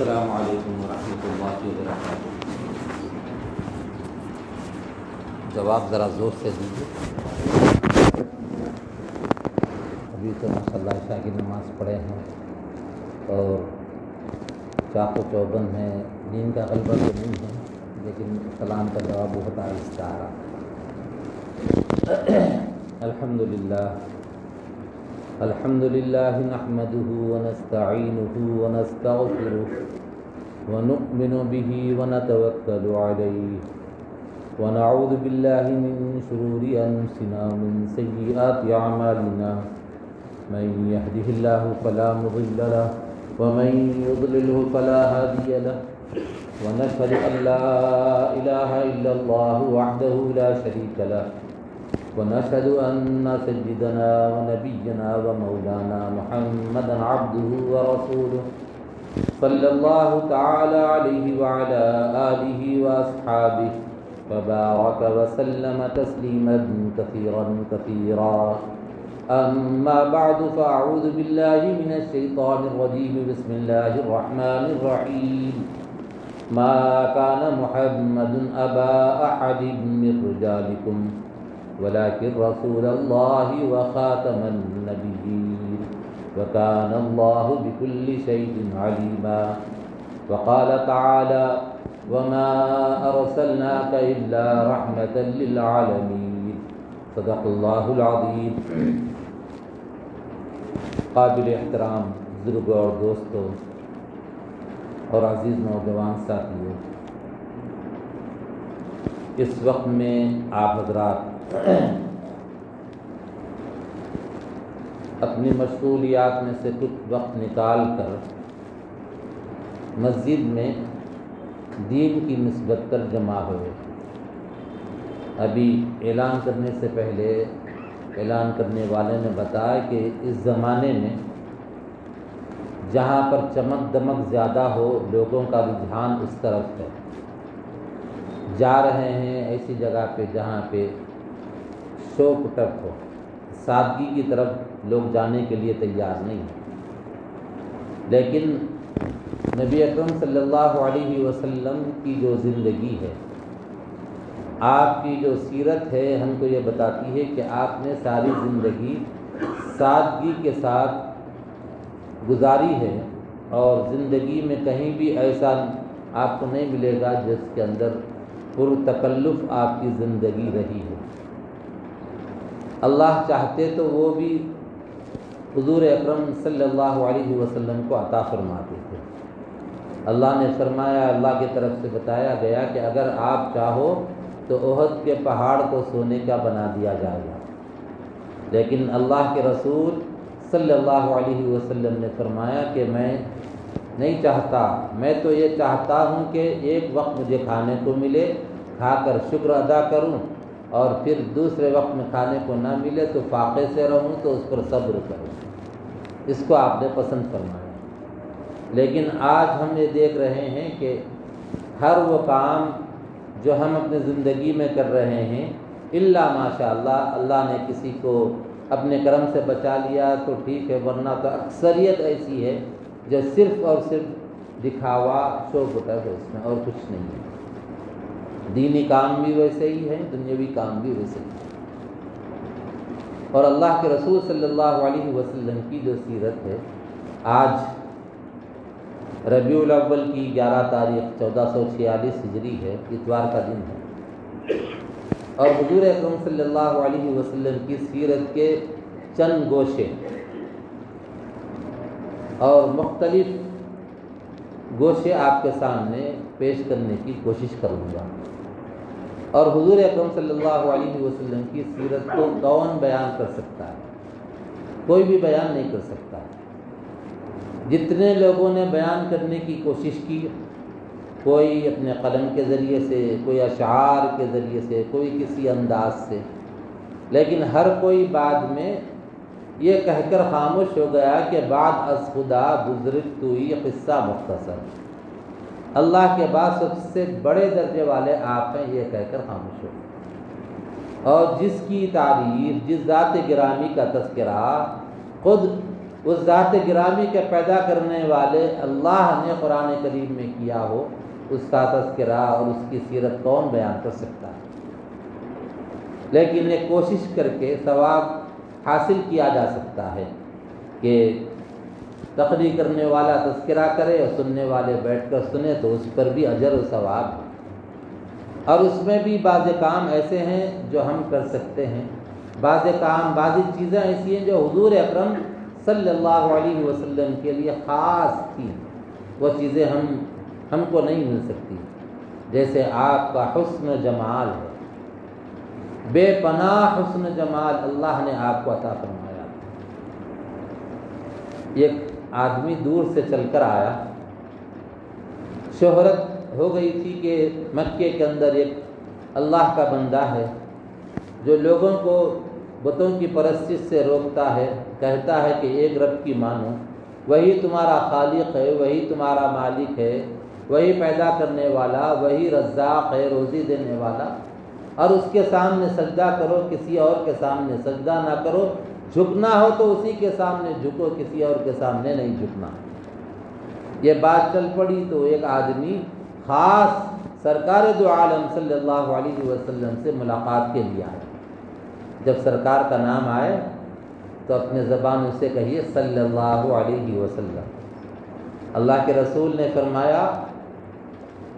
السلام علیکم ورحمۃ اللہ وبرکاتہ۔ جواب ذرا زور سے دیجیے۔ ابھی تو ماشاء اللہ عشاء کی نماز پڑھے ہیں اور چاق و چوبند ہیں، نیند کا غلبہ تو نہیں ہے، لیکن سلام کا جواب بہت آہستہ آ رہا۔ الحمد للہ نحمده ونستعینه ونستغفره ونؤمن به ونتوکل علیہ ونعوذ باللہ من شرور انفسنا ومن سیئات اعمالنا، من يهده الله فلا مضل له ومن يضلله فلا هادي له، ونشهد ان لا اله الا الله وحده لا شريك له، ونشهد أن سيدنا ونبينا ومولانا محمدا عبده ورسوله صلى الله تعالى عليه وعلى آله وأصحابه وبارك وسلم تسليما كثيرا كثيرا. أما بعد فأعوذ بالله من الشيطان الرجيم. بسم الله الرحمن الرحيم. ما كان محمد أبا أحد من رجالكم ولكن رسول الله وخاتم النبيين وكان الله بكل شيء عليما. وقال تعالى وما أرسلناك إلا رحمة للعالمين. صدق الله العظيم. قابل احترام بزرگوں اور دوستوں اور عزیز نوجوان ساتھیوں، اس وقت میں آپ حضرات اپنی مشغولیات میں سے کچھ وقت نکال کر مسجد میں دین کی نسبت پر جمع ہوئے۔ ابھی اعلان کرنے سے پہلے اعلان کرنے والے نے بتایا کہ اس زمانے میں جہاں پر چمک دمک زیادہ ہو، لوگوں کا رجحان اس طرف ہے، جا رہے ہیں ایسی جگہ پہ جہاں پہ شوق ٹپ ہو، سادگی کی طرف لوگ جانے کے لیے تیار نہیں ہیں۔ لیکن نبی اکرم صلی اللہ علیہ وسلم کی جو زندگی ہے، آپ کی جو سیرت ہے، ہم کو یہ بتاتی ہے کہ آپ نے ساری زندگی سادگی کے ساتھ گزاری ہے، اور زندگی میں کہیں بھی ایسا آپ کو نہیں ملے گا جس کے اندر پرتکلف آپ کی زندگی رہی ہے۔ اللہ چاہتے تو وہ بھی حضور اکرم صلی اللہ علیہ وسلم کو عطا فرماتے تھے۔ اللہ نے فرمایا، اللہ کی طرف سے بتایا گیا کہ اگر آپ چاہو تو احد کے پہاڑ کو سونے کا بنا دیا جائے گا، لیکن اللہ کے رسول صلی اللہ علیہ وسلم نے فرمایا کہ میں نہیں چاہتا، میں تو یہ چاہتا ہوں کہ ایک وقت مجھے کھانے کو ملے، کھا کر شکر ادا کروں، اور پھر دوسرے وقت میں کھانے کو نہ ملے تو فاقے سے رہوں، تو اس پر صبر کروں۔ اس کو آپ نے پسند فرمایا۔ لیکن آج ہم یہ دیکھ رہے ہیں کہ ہر وہ کام جو ہم اپنی زندگی میں کر رہے ہیں، الا ماشاء اللہ، اللہ نے کسی کو اپنے کرم سے بچا لیا تو ٹھیک ہے، ورنہ تو اکثریت ایسی ہے جو صرف اور صرف دکھاوا شوق ہوتا ہے اس میں، اور کچھ نہیں ہے۔ دینی کام بھی ویسے ہی ہے، دنیاوی کام بھی ویسے ہی ہے۔ اور اللہ کے رسول صلی اللہ علیہ وسلم کی جو سیرت ہے، آج ربیع الاول کی 11 تاریخ 1446 ہجری ہے، اتوار کا دن ہے، اور حضور اکرم صلی اللہ علیہ وسلم کی سیرت کے چند گوشے اور مختلف گوشے آپ کے سامنے پیش کرنے کی کوشش کروں گا۔ اور حضور اکرم صلی اللہ علیہ وسلم کی سیرت کو کون بیان کر سکتا ہے؟ کوئی بھی بیان نہیں کر سکتا۔ جتنے لوگوں نے بیان کرنے کی کوشش کی، کوئی اپنے قلم کے ذریعے سے، کوئی اشعار کے ذریعے سے، کوئی کسی انداز سے، لیکن ہر کوئی بعد میں یہ کہہ کر خاموش ہو گیا کہ بعد از خدا بزرگ توئی قصہ مختصر، اللہ کے بعد سب سے بڑے درجے والے آپ ہیں، یہ کہہ کر خاموش ہو گئے۔ اور جس کی تعریف، جس ذات گرامی کا تذکرہ خود اس ذات گرامی کے پیدا کرنے والے اللہ نے قرآن کریم میں کیا ہو، اس کا تذکرہ اور اس کی سیرت کون بیان کر سکتا ہے؟ لیکن یہ کوشش کر کے ثواب حاصل کیا جا سکتا ہے کہ تقریر کرنے والا تذکرہ کرے اور سننے والے بیٹھ کر سنے، تو اس پر بھی اجر و ثواب ہے۔ اور اس میں بھی بعض کام ایسے ہیں جو ہم کر سکتے ہیں، بعض چیزیں ایسی ہیں جو حضور اکرم صلی اللہ علیہ وسلم کے لیے خاص تھی، وہ چیزیں ہم کو نہیں مل سکتی، جیسے آپ کا حسن و جمال ہے، بے پناہ حسن و جمال اللہ نے آپ کو عطا فرمایا۔ ایک آدمی دور سے چل کر آیا، شہرت ہو گئی تھی کہ مکے کے اندر ایک اللہ کا بندہ ہے جو لوگوں کو بتوں کی پرستش سے روکتا ہے، کہتا ہے کہ ایک رب کی مانو، وہی تمہارا خالق ہے، وہی تمہارا مالک ہے، وہی پیدا کرنے والا، وہی رزاق ہے، روزی دینے والا، اور اس کے سامنے سجدہ کرو، کسی اور کے سامنے سجدہ نہ کرو، جھکنا ہو تو اسی کے سامنے جھکو، کسی اور کے سامنے نہیں جھکنا۔ یہ بات چل پڑی تو ایک آدمی خاص سرکار دو عالم صلی اللہ علیہ وسلم سے ملاقات کے لیے آیا۔ جب سرکار کا نام آئے تو اپنے زبان سے کہیے صلی اللہ علیہ وسلم۔ اللہ کے رسول نے فرمایا،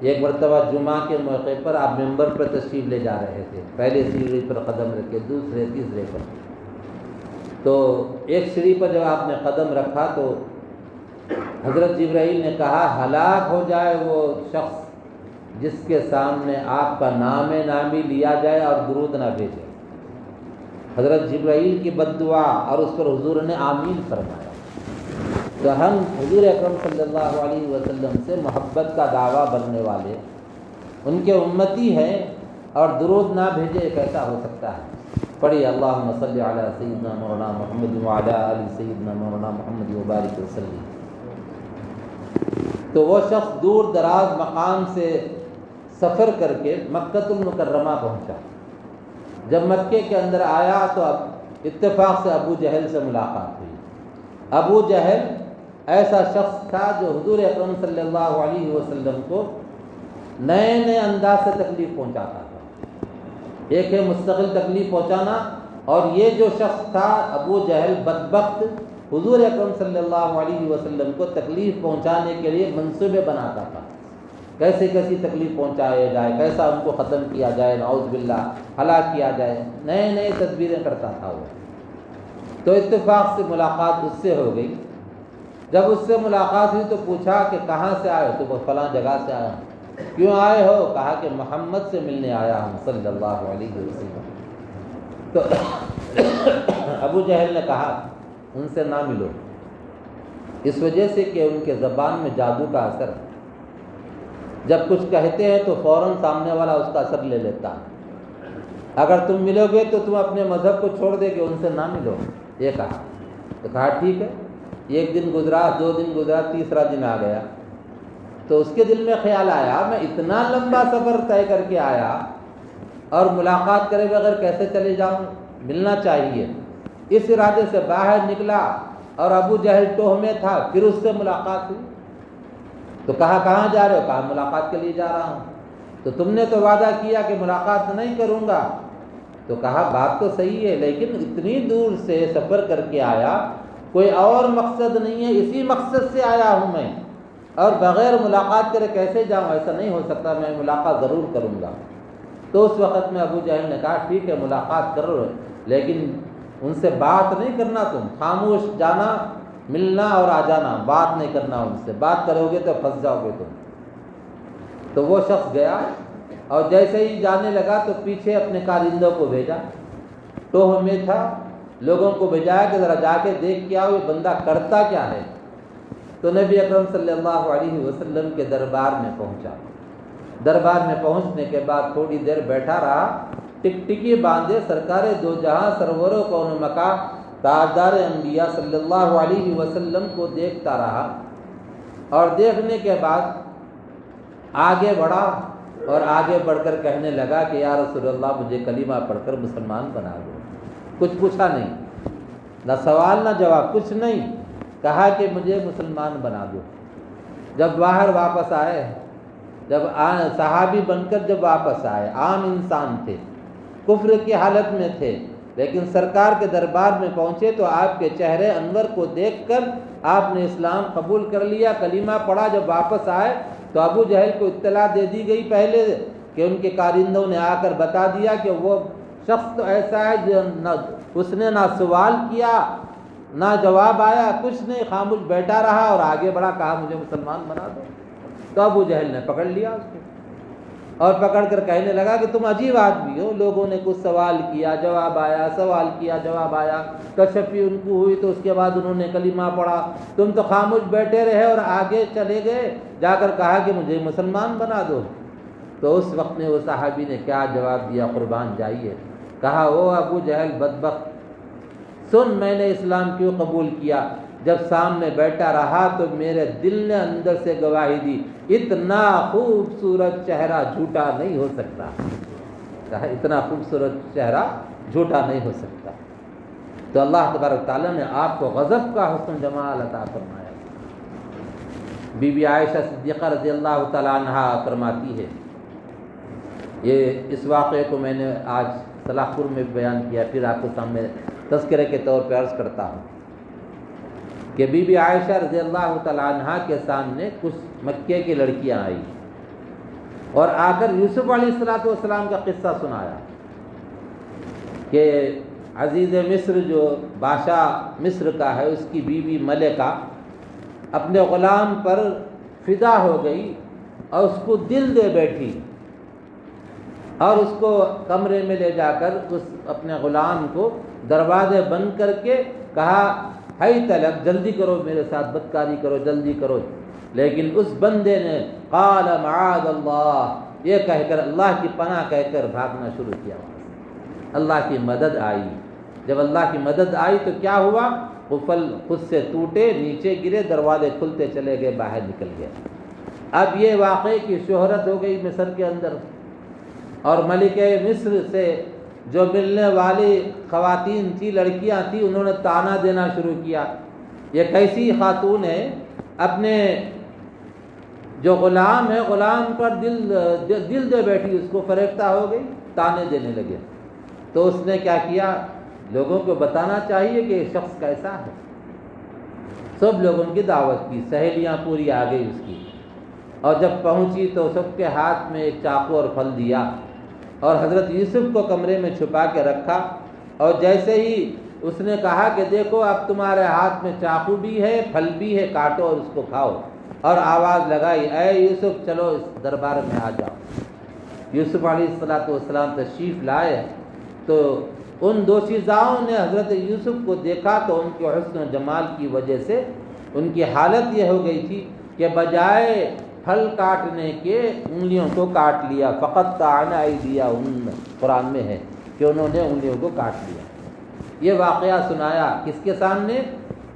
ایک مرتبہ جمعہ کے موقع پر آپ ممبر پر تشریف لے جا رہے تھے، پہلے سیڑھی پر قدم رکھے، دوسرے تیسرے پر، تو ایک سیڑھی پر جب آپ نے قدم رکھا تو حضرت جبرائیل نے کہا ہلاک ہو جائے وہ شخص جس کے سامنے آپ کا نام نامی لیا جائے اور درود نہ بھیجے۔ حضرت جبرائیل کی بد دعا، اور اس پر حضور نے آمین فرمایا۔ تو ہم حضور اکرم صلی اللہ علیہ وسلم سے محبت کا دعویٰ بننے والے ان کے امتی ہیں، اور درود نہ بھیجے کیسا ہو سکتا ہے؟ پڑھیے اللہم صلی علی سیدنا مولانا محمد وعلی آل سیدنا مولانا محمد وبارک وسلم۔ تو وہ شخص دور دراز مقام سے سفر کر کے مکۃ المکرمہ پہنچا۔ جب مکے کے اندر آیا تو اب اتفاق سے ابو جہل سے ملاقات ہوئی۔ ابو جہل ایسا شخص تھا جو حضور اکرم صلی اللہ علیہ وسلم کو نئے نئے انداز سے تکلیف پہنچاتا تھا۔ ایک ہے مستقل تکلیف پہنچانا، اور یہ جو شخص تھا ابو جہل بدبخت، حضور اکرم صلی اللہ علیہ وسلم کو تکلیف پہنچانے کے لیے منصوبے بناتا تھا، کیسے کیسی تکلیف پہنچایا جائے، کیسا ان کو ختم کیا جائے، نعوذ باللہ ہلاک کیا جائے، نئے نئے تدبیریں کرتا تھا وہ۔ تو اتفاق سے ملاقات اس سے ہو گئی۔ جب اس سے ملاقات ہوئی تو پوچھا کہ کہاں سے آئے؟ تو وہ فلاں جگہ سے آیا ہوں۔ کیوں آئے ہو؟ کہا کہ محمد سے ملنے آیا ہوں صلی اللہ علیہ وسلم۔ تو ابو جہل نے کہا ان سے نہ ملو، اس وجہ سے کہ ان کے زبان میں جادو کا اثر ہے، جب کچھ کہتے ہیں تو فوراً سامنے والا اس کا اثر لے لیتا ہے، اگر تم ملو گے تو تم اپنے مذہب کو چھوڑ دے کہ ان سے نہ ملو، یہ کہا۔ تو کہا ٹھیک ہے۔ ایک دن گزرا، 2 دن گزرا، تیسرا دن آ گیا، تو اس کے دل میں خیال آیا میں اتنا لمبا سفر طے کر کے آیا اور ملاقات کرے بغیر کیسے چلے جاؤں، ملنا چاہیے۔ اس ارادے سے باہر نکلا اور ابو جہل ٹوہ میں تھا، پھر اس سے ملاقات ہوئی۔ تو کہا کہاں جا رہے ہو؟ کہا ملاقات کے لیے جا رہا ہوں۔ تو تم نے تو وعدہ کیا کہ ملاقات نہیں کروں گا۔ تو کہا بات تو صحیح ہے، لیکن اتنی دور سے سفر کر کے آیا، کوئی اور مقصد نہیں ہے، اسی مقصد سے آیا ہوں میں، اور بغیر ملاقات کرے کیسے جاؤں؟ ایسا نہیں ہو سکتا، میں ملاقات ضرور کروں گا۔ تو اس وقت میں ابو جہل نے کہا ٹھیک ہے ملاقات کرو، لیکن ان سے بات نہیں کرنا، تم خاموش جانا، ملنا اور آ جانا، بات نہیں کرنا ان سے، بات کرو گے تو پھنس جاؤ گے تم۔ تو وہ شخص گیا اور جیسے ہی جانے لگا تو پیچھے اپنے کارندوں کو بھیجا، ٹوہ میں تھا، لوگوں کو بھیجایا کہ ذرا جا کے دیکھ کے آؤ یہ بندہ کرتا کیا ہے۔ تو نبی اکرم صلی اللہ علیہ وسلم کے دربار میں پہنچا۔ دربار میں پہنچنے کے بعد تھوڑی دیر بیٹھا رہا، ٹکٹکی باندھے سرکار دو جہاں سرور و کون مکا تاجدار انبیاء صلی اللہ علیہ وسلم کو دیکھتا رہا، اور دیکھنے کے بعد آگے بڑھا اور آگے بڑھ کر کہنے لگا کہ یا رسول اللہ مجھے کلمہ پڑھ کر مسلمان بنا دو۔ کچھ پوچھا نہیں، نہ سوال نہ جواب، کچھ نہیں، کہا کہ مجھے مسلمان بنا دو۔ جب باہر واپس آئے، جب صحابی بن کر جب واپس آئے، عام انسان تھے، کفر کی حالت میں تھے، لیکن سرکار کے دربار میں پہنچے تو آپ کے چہرے انور کو دیکھ کر آپ نے اسلام قبول کر لیا، کلمہ پڑھا۔ جب واپس آئے تو ابو جہل کو اطلاع دے دی گئی پہلے کہ ان کے کارندوں نے آ کر بتا دیا کہ وہ شخص تو ایسا ہے جو اس نے نہ سوال کیا نہ جواب آیا، کچھ نہیں، خاموش بیٹھا رہا اور آگے بڑھا، کہا مجھے مسلمان بنا دو۔ تو ابو جہل نے پکڑ لیا اس کو اور پکڑ کر کہنے لگا کہ تم عجیب آدمی ہو، لوگوں نے کچھ سوال کیا جواب آیا، سوال کیا جواب آیا، کشفی ان کو ہوئی تو اس کے بعد انہوں نے کلمہ پڑھا، تم تو خاموش بیٹھے رہے اور آگے چلے گئے، جا کر کہا کہ مجھے مسلمان بنا دو۔ تو اس وقت میں وہ صحابی نے کیا جواب دیا، قربان جائیے، کہا او ابو جہل بدبخت، سن میں نے اسلام کیوں قبول کیا؟ جب سامنے بیٹھا رہا تو میرے دل نے اندر سے گواہی دی، اتنا خوبصورت چہرہ جھوٹا نہیں ہو سکتا، کہا اتنا خوبصورت چہرہ جھوٹا نہیں ہو سکتا۔ تو اللہ تبارک تعالیٰ نے آپ کو غضب کا حسن جمال عطا فرمایا۔ بی بی عائشہ صدیقہ رضی اللہ تعالیٰ عنہا فرماتی ہے، یہ اس واقعے کو میں نے آج صلاح پور میں بیان کیا، پھر آپ کو سامنے تذکرے کے طور پہ عرض کرتا ہوں کہ بی بی عائشہ رضی اللہ تعالیٰ عنہا کے سامنے کچھ مکے کی لڑکیاں آئی اور آ کر یوسف علیہ السلام کا قصہ سنایا کہ عزیز مصر جو بادشاہ مصر کا ہے، اس کی بیوی ملکہ اپنے غلام پر فدا ہو گئی اور اس کو دل دے بیٹھی اور اس کو کمرے میں لے جا کر اس اپنے غلام کو دروازے بند کر کے کہا ہائی طلب، جلدی کرو میرے ساتھ بدکاری کرو، جلدی کرو۔ لیکن اس بندے نے قال معاذ اللہ، یہ کہہ کر اللہ کی پناہ کہہ کر بھاگنا شروع کیا۔ اللہ کی مدد آئی، جب اللہ کی مدد آئی تو کیا ہوا، قفل خود سے ٹوٹے، نیچے گرے، دروازے کھلتے چلے گئے، باہر نکل گئے۔ اب یہ واقعے کی شہرت ہو گئی مصر کے اندر، اور ملکہ مصر سے جو ملنے والی خواتین تھی، لڑکیاں تھیں، انہوں نے طعنہ دینا شروع کیا، یہ کیسی خاتون ہے، اپنے جو غلام ہے غلام پر دل دے بیٹھی، اس کو فریفتہ ہو گئی، طعنے دینے لگے۔ تو اس نے کیا کیا، لوگوں کو بتانا چاہیے کہ یہ شخص کیسا ہے، سب لوگوں کی دعوت کی، سہیلیاں پوری آ گئی اس کی، اور جب پہنچی تو سب کے ہاتھ میں ایک چاقو اور پھل دیا اور حضرت یوسف کو کمرے میں چھپا کے رکھا، اور جیسے ہی اس نے کہا کہ دیکھو اب تمہارے ہاتھ میں چاقو بھی ہے، پھل بھی ہے، کاٹو اور اس کو کھاؤ، اور آواز لگائی اے یوسف چلو اس دربار میں آ جاؤ۔ یوسف علیہ السلام تشریف لائے تو ان دو چیزاؤں نے حضرت یوسف کو دیکھا تو ان کے حسن و جمال کی وجہ سے ان کی حالت یہ ہو گئی تھی کہ بجائے پھل کاٹنے کے انگلیوں کو کاٹ لیا، فقط طعن ایدیہن، قرآن میں ہے کہ انہوں نے انگلیوں کو کاٹ لیا۔ یہ واقعہ سنایا کس کے سامنے،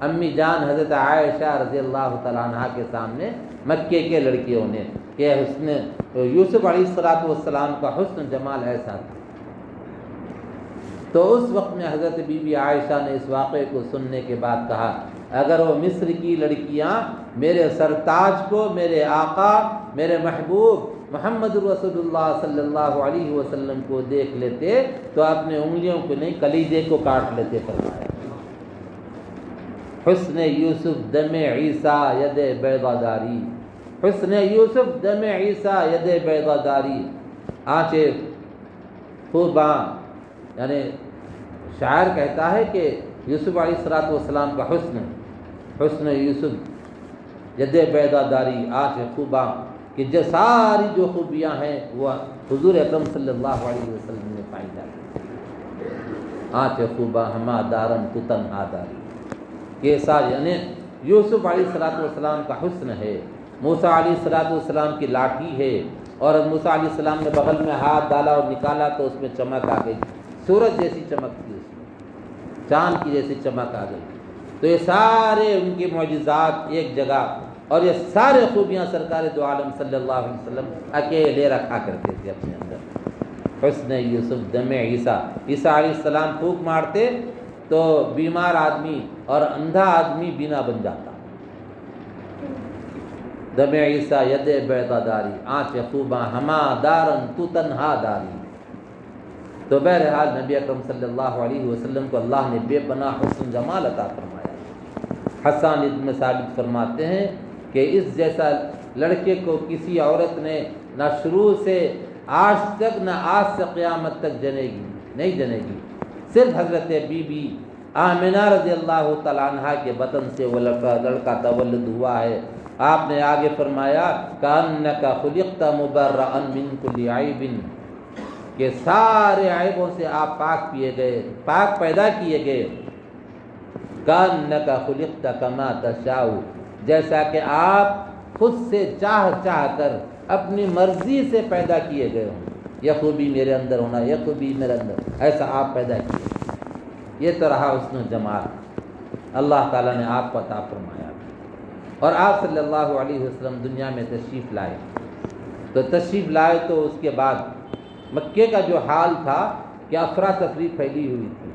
امی جان حضرت عائشہ رضی اللہ تعالیٰ عنہ کے سامنے، مکے کے لڑکیوں نے، کہ حسن یوسف علیہ السلام کا حسن جمال ایسا تھا۔ تو اس وقت میں حضرت بی بی عائشہ نے اس واقعے کو سننے کے بعد کہا اگر وہ مصر کی لڑکیاں میرے سرتاج کو، میرے آقا، میرے محبوب محمد رسول اللہ صلی اللہ علیہ وسلم کو دیکھ لیتے تو اپنے انگلیوں کو نہیں کلیجے کو کاٹ لیتے، فرمایا حسن یوسف دم عیسیٰ ید بیضا داری، حسن یوسف دم عیسیٰ ید بیضا داری، آنچیں خوباں، یعنی شاعر کہتا ہے کہ یوسف علیہ السلام کا حسن یوسف ید بیضا داری، آنچیں خوباں، کہ جو ساری جو خوبیاں ہیں وہ حضور اکرم صلی اللہ علیہ وسلم میں پائی جاتی ہیں، آنچیں خوباں ہما دارن تو تنہا داری، یہ ساری یعنی یوسف علیہ السلام کا حسن ہے۔ موسیٰ علیہ السلام کی لاٹھی ہے، اور موسیٰ علیہ السلام نے بغل میں ہاتھ ڈالا اور نکالا تو اس میں چمک آ گئی، سورج جیسی چمک تھی اس میں، چاند کی جیسی چمک آ گئی۔ تو یہ سارے ان کے معجزات ایک جگہ، اور یہ سارے خوبیاں سرکار دو عالم صلی اللہ علیہ وسلم اکیلے رکھا کرتے تھے اپنے اندر۔ حسن یوسف دم عیسیٰ، عیسیٰ علیہ السلام پھونک مارتے تو بیمار آدمی اور اندھا آدمی بینا بن جاتا. دم عیسیٰ ید بیضا داری آنچ خوباں ہما دارن تو تنہا داری. تو بہرحال نبی اکرم صلی اللہ علیہ وسلم کو اللہ نے بے پناہ حسن جمال عطا فرمایا. حسان ابن ثابت فرماتے ہیں کہ اس جیسا لڑکے کو کسی عورت نے نہ شروع سے آج تک نہ آج سے قیامت تک نہیں جنے گی. صرف حضرت بی بی آمنہ رضی اللہ تعالیٰ عنہ کے بطن سے وہ لڑکا تولد ہوا ہے. آپ نے آگے فرمایا کأنک خلقت مبرأ من کل عیب، کہ سارے عیبوں سے آپ پاک پیدا کیے گئے. کأنک خلقت کما تشاء، جیسا کہ آپ خود سے چاہ کر اپنی مرضی سے پیدا کیے گئے ہوں. یہ خوبی میرے اندر ہونا، یہ خوبی میرے اندر، ایسا آپ پیدا کیے. یہ تو رہا حسن و جمال اللہ تعالیٰ نے آپ کو عطا فرمایا. اور آپ صلی اللہ علیہ وسلم دنیا میں تشریف لائے تو اس کے بعد مکے کا جو حال تھا کہ افراتفری پھیلی ہوئی تھی.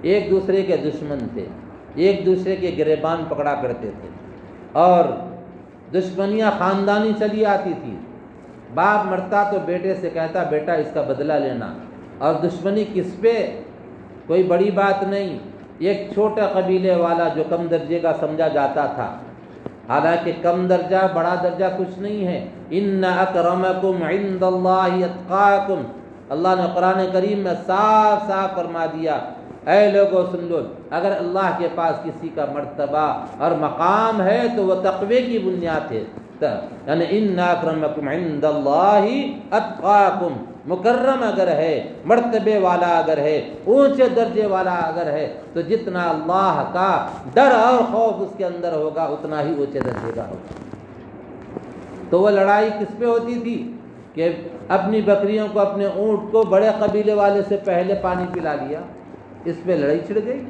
ایک دوسرے کے دشمن تھے، ایک دوسرے کے گریبان پکڑا کرتے تھے، اور دشمنیاں خاندانی چلی آتی تھی. باپ مرتا تو بیٹے سے کہتا بیٹا اس کا بدلہ لینا، اور دشمنی کس پہ؟ کوئی بڑی بات نہیں، ایک چھوٹا قبیلے والا جو کم درجے کا سمجھا جاتا تھا. حالانکہ کم درجہ بڑا درجہ کچھ نہیں ہے. ان اکرمکم عند اللہ اتقاکم، اللہ نے قرآن کریم میں صاف فرما دیا اے لوگوں سن لو، اگر اللہ کے پاس کسی کا مرتبہ اور مقام ہے تو وہ تقوی کی بنیاد ہے. یعنی ان اکرمکم عند اللہ اتقاکم، مکرم اگر ہے، مرتبے والا اگر ہے، اونچے درجے والا اگر ہے، تو جتنا اللہ کا ڈر اور خوف اس کے اندر ہوگا اتنا ہی اونچے درجے کا ہوگا. تو وہ لڑائی کس پہ ہوتی تھی کہ اپنی بکریوں کو، اپنے اونٹ کو بڑے قبیلے والے سے پہلے پانی پلا لیا، اس پہ لڑائی چھڑ گئی.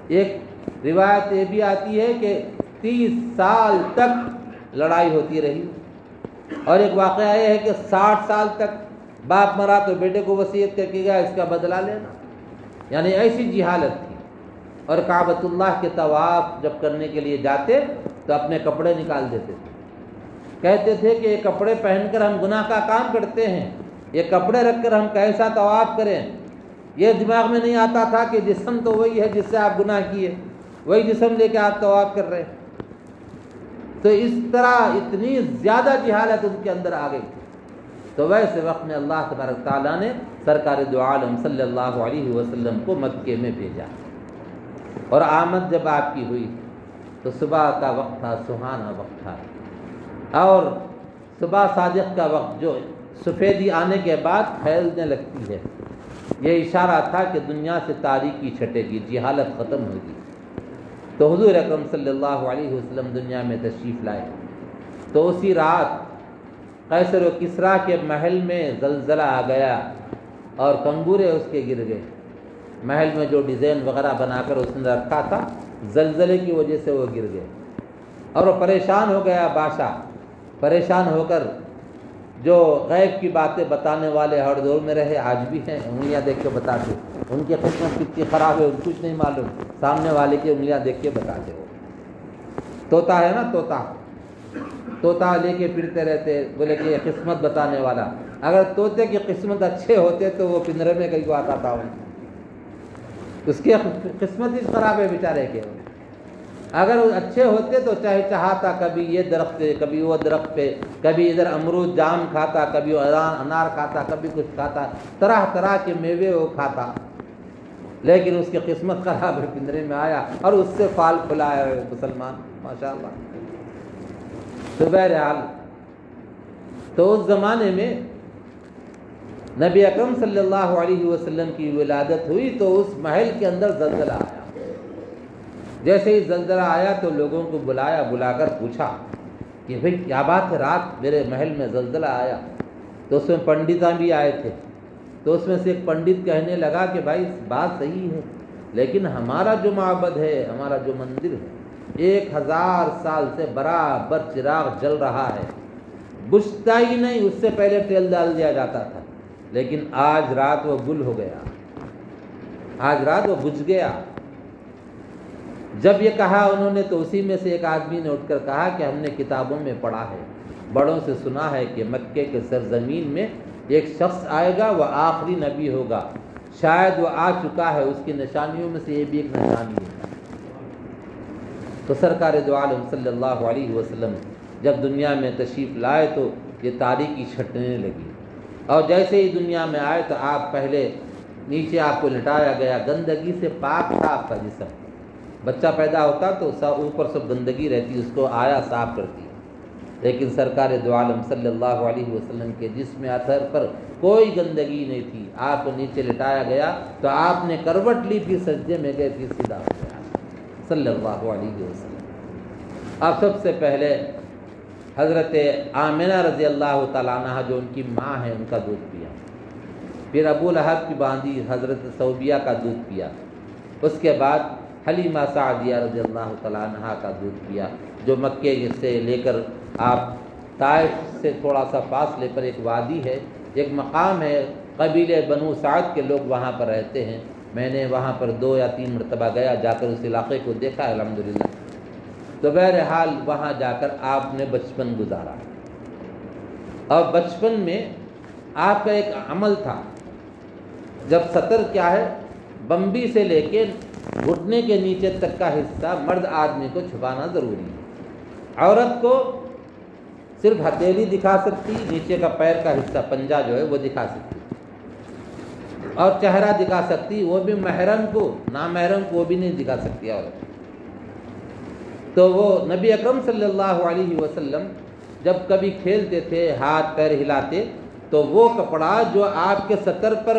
ایک روایت یہ بھی آتی ہے کہ 30 سال تک لڑائی ہوتی رہی، اور ایک واقعہ یہ ہے کہ 60 سال تک باپ مرا تو بیٹے کو وصیت کر کے گیا اس کا بدلہ لینا. یعنی ایسی جہالت تھی. اور کعبۃ اللہ کے طواف جب کرنے کے لیے جاتے تو اپنے کپڑے نکال دیتے تھے، کہتے تھے کہ یہ کپڑے پہن کر ہم گناہ کا کام کرتے ہیں، یہ کپڑے رکھ کر ہم کیسا طواف کریں. یہ دماغ میں نہیں آتا تھا کہ جسم تو وہی ہے جس سے آپ گناہ کیے، وہی جسم لے کے آپ طواف کر رہے ہیں. تو اس طرح اتنی زیادہ جہالت ان کے اندر آ گئی. تو ویسے وقت میں اللہ تبارک تعالیٰ نے سرکار دو عالم صلی اللہ علیہ وسلم کو مکے میں بھیجا. اور آمد جب آپ کی ہوئی تو صبح کا وقت تھا، سہانا وقت تھا، اور صبح صادق کا وقت جو سفیدی آنے کے بعد پھیلنے لگتی ہے، یہ اشارہ تھا کہ دنیا سے تاریکی چھٹے گی، جہالت ختم ہوگی. تو حضور اکرم صلی اللہ علیہ وسلم دنیا میں تشریف لائے تو اسی رات قیصر و کسریٰ کے محل میں زلزلہ آ گیا اور کنگورے اس کے گر گئے. محل میں جو ڈیزائن وغیرہ بنا کر اس نے رکھا تھا، زلزلے کی وجہ سے وہ گر گئے، اور وہ پریشان ہو گیا. بادشاہ پریشان ہو کر جو غیب کی باتیں بتانے والے ہر دور میں رہے، آج بھی ہیں، انگلیاں دیکھ کے بتاتے. ان کی قسمت کتنی خراب ہے ان کچھ نہیں معلوم، سامنے والے کی انگلیاں دیکھ کے بتاتے. ہو طوطا ہے نا، طوطا لے کے پھرتے رہتے، بولے کہ یہ قسمت بتانے والا. اگر طوطے کی قسمت اچھے ہوتے تو وہ پنجرے میں کہیں کو آتا تھا، اس کی قسمت ہی خراب ہے بیچارے کے. اگر وہ اچھے ہوتے تو چاہتا کبھی یہ درخت پہ، کبھی وہ درخت پہ، کبھی ادھر امرود جام کھاتا، کبھی انار کھاتا، کبھی کچھ کھاتا، طرح طرح کے میوے وہ کھاتا. لیکن اس کی قسمت خراب ہے، پنجرے میں آیا اور اس سے پھال پھلایا ہے مسلمان، ماشاءاللہ. تو بہرحال تو اس زمانے میں نبی اکرم صلی اللہ علیہ وسلم کی ولادت ہوئی تو اس محل کے اندر زلزلہ آیا. جیسے ہی زلزلہ آیا تو لوگوں کو بلا کر پوچھا کہ بھئی کیا بات ہے، رات میرے محل میں زلزلہ آیا. تو اس میں پنڈتاں بھی آئے تھے. تو اس میں سے ایک پنڈت کہنے لگا کہ بھائی بات صحیح ہے، لیکن ہمارا جو معبد ہے، ہمارا جو مندر ہے، 1000 سال سے برابر چراغ جل رہا ہے، بجھتا ہی نہیں. اس سے پہلے تیل ڈال دیا جاتا تھا، لیکن آج رات وہ گل ہو گیا. آج رات وہ بجھ گیا۔ جب یہ کہا انہوں نے تو اسی میں سے ایک آدمی نے اٹھ کر کہا کہ ہم نے کتابوں میں پڑھا ہے، بڑوں سے سنا ہے کہ مکے کے سرزمین میں ایک شخص آئے گا، وہ آخری نبی ہوگا، شاید وہ آ چکا ہے، اس کی نشانیوں میں سے یہ بھی ایک نشانی ہے۔ تو سرکار دو عالم صلی اللہ علیہ وسلم جب دنیا میں تشریف لائے تو یہ تاریکی چھٹنے لگی، اور جیسے ہی دنیا میں آئے تو آپ پہلے نیچے آپ کو لٹایا گیا، گندگی سے پاک تھا آپ کا جسم۔ بچہ پیدا ہوتا تو اوپر سب گندگی رہتی، اس کو آیا صاف کرتی، لیکن سرکار دو عالم صلی اللہ علیہ وسلم کے جسم اطہر پر کوئی گندگی نہیں تھی۔ آپ کو نیچے لٹایا گیا تو آپ نے کروٹ لی، پھر سجدے میں گئے، پھر سیدھا ہو گیا صلی اللہ علیہ وسلم۔ اب سب سے پہلے حضرت آمنہ رضی اللہ تعالیٰ عنہ جو ان کی ماں ہے ان کا دودھ پیا، پھر ابو لہب کی باندھی حضرت صوبیہ کا دودھ پیا، اس کے بعد حلیمہ سعدیہ رضی اللہ تعالیٰ عنہ کا دودھ پیا، جو مکے سے لے کر آپ طائف سے تھوڑا سا فاصلے پر ایک وادی ہے، ایک مقام ہے، قبیلے بنو سعد کے لوگ وہاں پر رہتے ہیں۔ میں نے وہاں پر 2 یا 3 مرتبہ گیا، جا کر اس علاقے کو دیکھا الحمدللہ۔ تو بہرحال وہاں جا کر آپ نے بچپن گزارا، اور بچپن میں آپ کا ایک عمل تھا، جب سطر کیا ہے، بمبی سے لے کے گھٹنے کے نیچے تک کا حصہ مرد آدمی کو چھپانا ضروری ہے۔ عورت کو صرف ہتھیلی دکھا سکتی، نیچے کا پیر کا حصہ پنجہ جو ہے وہ دکھا سکتی، اور چہرہ دکھا سکتی، وہ بھی محرم کو، نامحرم کو وہ بھی نہیں دکھا سکتی عورت۔ تو وہ نبی اکرم صلی اللہ علیہ وسلم جب کبھی کھیلتے تھے، ہاتھ پیر ہلاتے، تو وہ کپڑا جو آپ کے سطر پر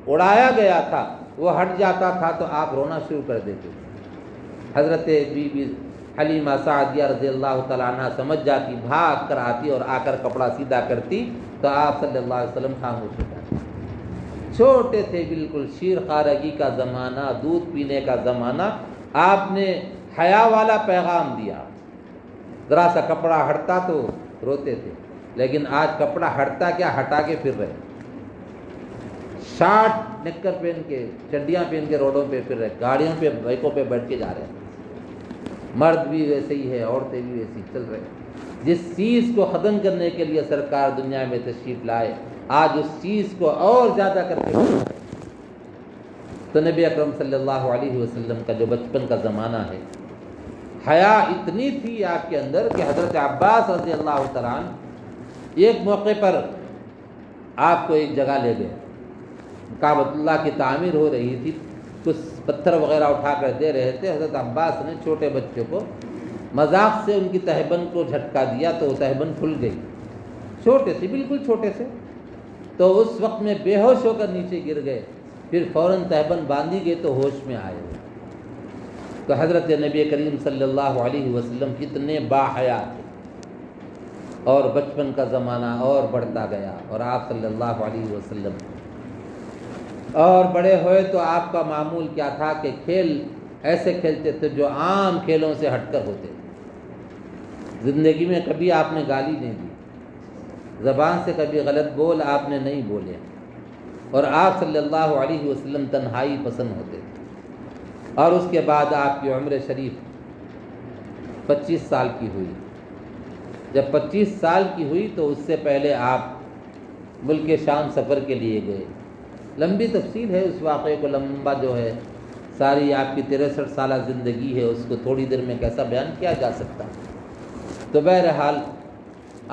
اڑایا گیا تھا وہ ہٹ جاتا تھا تو آپ رونا شروع کر دیتے تھے۔ حضرت بی بی حلیمہ سعدیہ رضی اللہ تعالیٰ عنہ سمجھ جاتی، بھاگ کر آتی اور آ کر کپڑا سیدھا کرتی، تو آپ صلی اللہ علیہ وسلم خاموش ہو جاتے۔ چھوٹے تھے بالکل، شیر خارگی کا زمانہ، دودھ پینے کا زمانہ، آپ نے حیا والا پیغام دیا۔ ذرا سا کپڑا ہٹتا تو روتے تھے، لیکن آج کپڑا ہٹتا کیا، ہٹا کے پھر رہے، شارٹ نکر پہن کے، چڈیاں پہن کے روڈوں پہ پھر رہے، گاڑیوں پہ، بائکوں پہ بیٹھ کے جا رہے ہیں۔ مرد بھی ویسے ہی ہے، عورتیں بھی ویسے ہی چل رہے ہیں۔ جس چیز کو ختم کرنے کے لیے سرکار دنیا میں تشریف لائے، آج اس چیز کو اور زیادہ کر کے بڑھائے۔ تو نبی اکرم صلی اللہ علیہ وسلم کا جو بچپن کا زمانہ ہے، حیا اتنی تھی آپ کے اندر کہ حضرت عباس رضی اللہ تعالیٰ عنہ ایک موقع پر آپ کو ایک جگہ لے گئے، کعبۃ اللہ کی تعمیر ہو رہی تھی، کچھ پتھر وغیرہ اٹھا کر دے رہے تھے۔ حضرت عباس نے چھوٹے بچے کو مذاق سے ان کی تہبند کو جھٹکا دیا تو وہ تہبند کھل گئی، چھوٹے سے، بالکل چھوٹے سے، تو اس وقت میں بے ہوش ہو کر نیچے گر گئے، پھر فوراً تہبند باندھی گئی تو ہوش میں آئے۔ تو حضرت نبی کریم صلی اللہ علیہ وسلم اتنے باحیا تھے، اور بچپن کا زمانہ اور بڑھتا گیا، اور آپ صلی اللہ علیہ وسلم اور بڑے ہوئے تو آپ کا معمول کیا تھا کہ کھیل ایسے کھیلتے تھے جو عام کھیلوں سے ہٹ کر ہوتے تھے۔ زندگی میں کبھی آپ نے گالی نہیں دی، زبان سے کبھی غلط بول آپ نے نہیں بولے، اور آپ صلی اللہ علیہ وسلم تنہائی پسند ہوتے تھے۔ اور اس کے بعد آپ کی عمر شریف 25 سال کی ہوئی۔ جب 25 سال کی ہوئی تو اس سے پہلے آپ ملک شام سفر کے لیے گئے۔ لمبی تفصیل ہے اس واقعے کو، لمبا جو ہے ساری آپ کی 63 سالہ زندگی ہے، اس کو تھوڑی دیر میں کیسا بیان کیا جا سکتا۔ تو بہرحال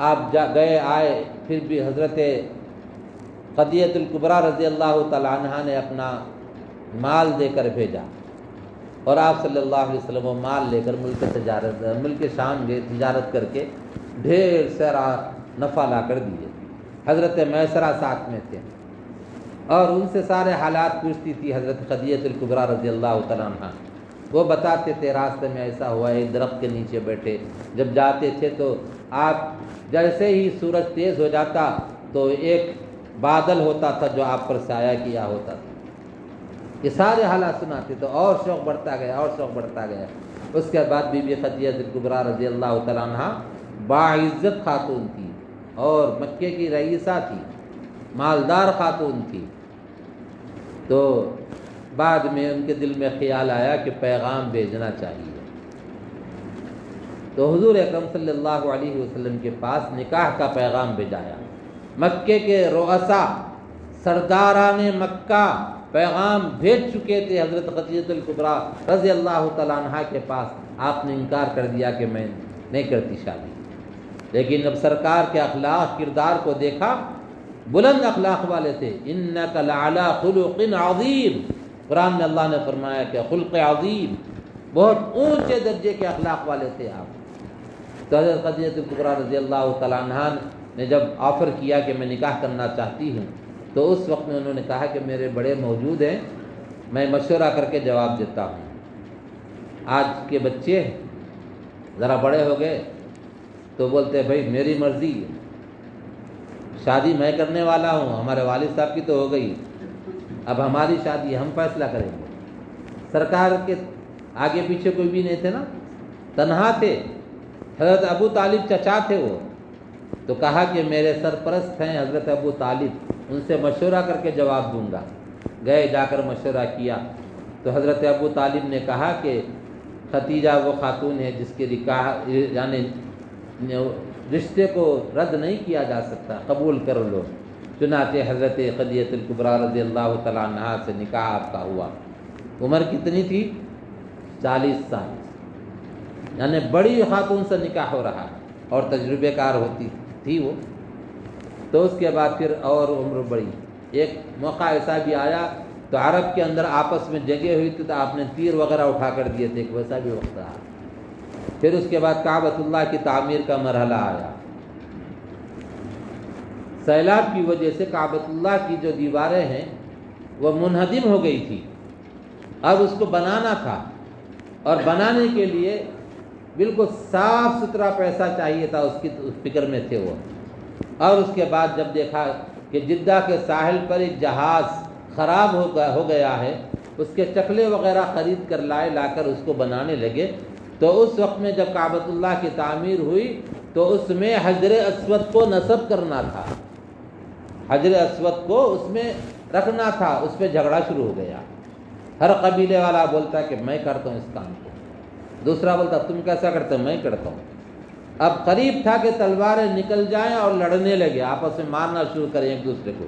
آپ گئے آئے، پھر بھی حضرت خدیجہ الکبریٰ رضی اللہ تعالیٰ عنہ نے اپنا مال دے کر بھیجا، اور آپ صلی اللہ علیہ وسلم وہ مال لے کر ملک شام گئے، تجارت کر کے ڈھیر سارا نفع لا کر دیے۔ حضرت میسرہ ساتھ میں تھے، اور ان سے سارے حالات پوچھتی تھی حضرت خدیجہ الکبریٰ رضی اللہ تعالیٰ عنہ۔ وہ بتاتے تھے راستے میں ایسا ہوا، ایک درخت کے نیچے بیٹھے، جب جاتے تھے تو آپ جیسے ہی سورج تیز ہو جاتا تو ایک بادل ہوتا تھا جو آپ پر سایہ کیا ہوتا تھا۔ یہ سارے حالات سناتے تو اور شوق بڑھتا گیا، اور شوق بڑھتا گیا۔ اس کے بعد بی بی خدیجہ الکبریٰ رضی اللہ تعالیٰ عنہ باعزت خاتون تھی، اور مکے کی رئیسہ تھی، مالدار خاتون تھی۔ تو بعد میں ان کے دل میں خیال آیا کہ پیغام بھیجنا چاہیے، تو حضور اکرم صلی اللہ علیہ وسلم کے پاس نکاح کا پیغام بھیجایا۔ مکے کے رؤسا سرداران مکہ پیغام بھیج چکے تھے حضرت خدیجہ الکبریٰ رضی اللہ تعالیٰ عنہا کے پاس، آپ نے انکار کر دیا کہ میں نہیں کرتی شادی۔ لیکن جب سرکار کے اخلاق کردار کو دیکھا، بلند اخلاق والے تھے، انک لعلی خلق عظیم، قرآن میں اللہ نے فرمایا کہ خلق عظیم، بہت اونچے درجے کے اخلاق والے تھے آپ۔ تو حضرت خدیجہ الکبریٰ رضی اللہ تعالیٰ عنہا نے جب آفر کیا کہ میں نکاح کرنا چاہتی ہوں، تو اس وقت میں انہوں نے کہا کہ میرے بڑے موجود ہیں، میں مشورہ کر کے جواب دیتا ہوں۔ آج کے بچے ذرا بڑے ہو گئے تو بولتے ہیں بھائی میری مرضی، شادی میں کرنے والا ہوں، ہمارے والد صاحب کی تو ہو گئی، اب ہماری شادی ہم فیصلہ کریں گے۔ سرکار کے آگے پیچھے کوئی بھی نہیں تھے نا، تنہا تھے، حضرت ابو طالب چچا تھے وہ، تو کہا کہ میرے سرپرست ہیں حضرت ابو طالب، ان سے مشورہ کر کے جواب دوں گا۔ گئے، جا کر مشورہ کیا تو حضرت ابو طالب نے کہا کہ ختیجہ وہ خاتون ہے جس کے نکاح یعنی رشتے کو رد نہیں کیا جا سکتا، قبول کر لو۔ چنانچہ حضرت خدیجہ الکبریٰ رضی اللہ تعالیٰ عنہا سے نکاح آپ کا ہوا۔ عمر کتنی تھی؟ 40 سال، یعنی بڑی خاتون سے نکاح ہو رہا ہے اور تجربے کار ہوتی تھی وہ۔ تو اس کے بعد پھر اور عمر بڑی، ایک موقع ایسا بھی آیا تو عرب کے اندر آپس میں جگہ ہوئی تھی تو آپ نے تیر وغیرہ اٹھا کر دیے تھے، ایک ویسا بھی وقت رہا۔ پھر اس کے بعد کعبۃ اللہ کی تعمیر کا مرحلہ آیا، سیلاب کی وجہ سے کعبۃ اللہ کی جو دیواریں ہیں وہ منہدم ہو گئی تھی، اب اس کو بنانا تھا، اور بنانے کے لیے بالکل صاف ستھرا پیسہ چاہیے تھا، اس کی فکر میں تھے وہ۔ اور اس کے بعد جب دیکھا کہ جدہ کے ساحل پر ایک جہاز خراب ہو گیا ہے، اس کے چکلے وغیرہ خرید کر لا کر اس کو بنانے لگے، تو اس وقت میں جب کعبۃ اللہ کی تعمیر ہوئی تو اس میں حجر اسود کو نصب کرنا تھا، حجر اسود کو اس میں رکھنا تھا، اس پہ جھگڑا شروع ہو گیا۔ ہر قبیلے والا بولتا کہ میں کرتا ہوں اس کام کو، دوسرا بولتا تم کیسا کرتے ہو، میں کرتا ہوں۔ اب قریب تھا کہ تلواریں نکل جائیں اور لڑنے لگے، آپس میں مارنا شروع کریں ایک دوسرے کو۔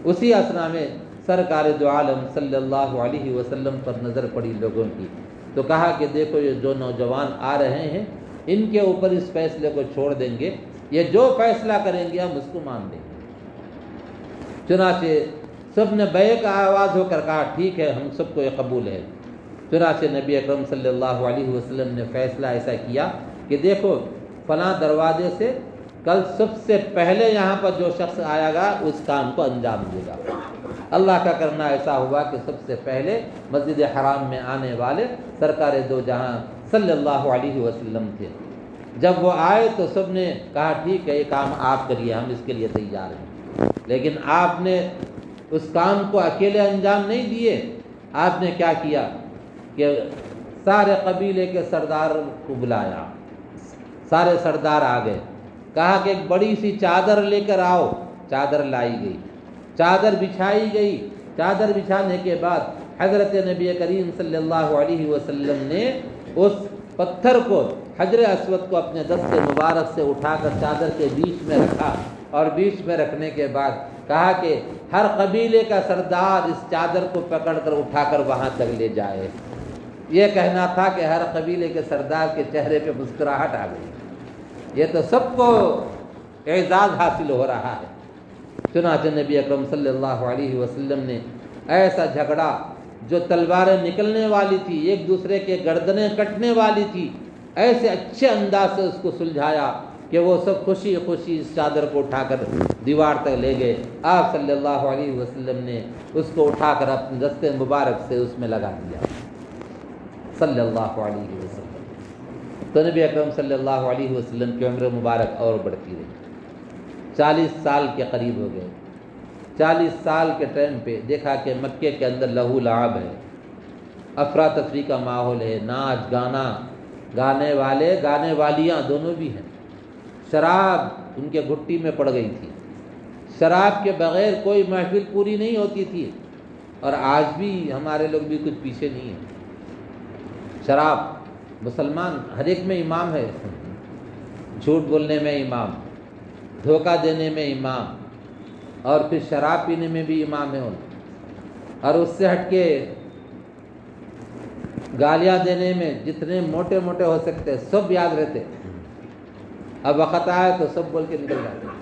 اسی اثنا میں سرکار دو عالم صلی اللہ علیہ وسلم پر نظر پڑی لوگوں کی، تو کہا کہ دیکھو یہ جو نوجوان آ رہے ہیں ان کے اوپر اس فیصلے کو چھوڑ دیں گے، یہ جو فیصلہ کریں گے ہم اس کو مان دیں گے۔ چنانچہ سب نے بیک آواز ہو کر کہا ٹھیک ہے، ہم سب کو یہ قبول ہے۔ چنانچہ نبی اکرم صلی اللہ علیہ وسلم نے فیصلہ ایسا کیا کہ دیکھو فلاں دروازے سے کل سب سے پہلے یہاں پر جو شخص آئے گا اس کام کو انجام دے گا۔ اللہ کا کرنا ایسا ہوا کہ سب سے پہلے مسجد حرام میں آنے والے سرکار دو جہاں صلی اللہ علیہ وسلم تھے۔ جب وہ آئے تو سب نے کہا ٹھیک ہے یہ کام آپ کریے، ہم اس کے لیے تیار ہیں، لیکن آپ نے اس کام کو اکیلے انجام نہیں دیے۔ آپ نے کیا کیا کہ سارے قبیلے کے سردار کو بلایا، سارے سردار آ گئے، کہا کہ ایک بڑی سی چادر لے کر آؤ، چادر لائی گئی، چادر بچھائی گئی۔ چادر بچھانے کے بعد حضرت نبی کریم صلی اللہ علیہ وسلم نے اس پتھر کو، حجر اسود کو اپنے دست مبارک سے اٹھا کر چادر کے بیچ میں رکھا، اور بیچ میں رکھنے کے بعد کہا کہ ہر قبیلے کا سردار اس چادر کو پکڑ کر اٹھا کر وہاں تک لے جائے۔ یہ کہنا تھا کہ ہر قبیلے کے سردار کے چہرے پہ مسکراہٹ آ گئی، یہ تو سب کو اعزاز حاصل ہو رہا ہے۔ چنانچہ نبی اکرم صلی اللہ علیہ وسلم نے ایسا جھگڑا جو تلواریں نکلنے والی تھی، ایک دوسرے کے گردنیں کٹنے والی تھی، ایسے اچھے انداز سے اس کو سلجھایا کہ وہ سب خوشی خوشی اس چادر کو اٹھا کر دیوار تک لے گئے۔ آپ صلی اللہ علیہ وسلم نے اس کو اٹھا کر اپنے دست مبارک سے اس میں لگا دیا صلی اللہ علیہ وسلم۔ تو نبی اکرم صلی اللہ علیہ وسلم کی عمر مبارک اور بڑھتی رہی، 40 سال کے قریب ہو گئے۔ 40 سال کے ٹائم پہ دیکھا کہ مکے کے اندر لہو لعب ہے، افراتفری کا ماحول ہے، ناچ گانا، گانے والے گانے والیاں دونوں بھی ہیں۔ شراب ان کے گھٹی میں پڑ گئی تھی، شراب کے بغیر کوئی محفل پوری نہیں ہوتی تھی، اور آج بھی ہمارے لوگ بھی کچھ پیچھے نہیں ہیں۔ شراب، مسلمان ہر ایک میں امام ہے، جھوٹ بولنے میں امام، دھوکہ دینے میں امام، اور پھر شراب پینے میں بھی امام ہے، اور اس سے ہٹ کے گالیاں دینے میں جتنے موٹے موٹے ہو سکتے سب یاد رہتے، اب وقت آئے تو سب بول کے نکل جاتے۔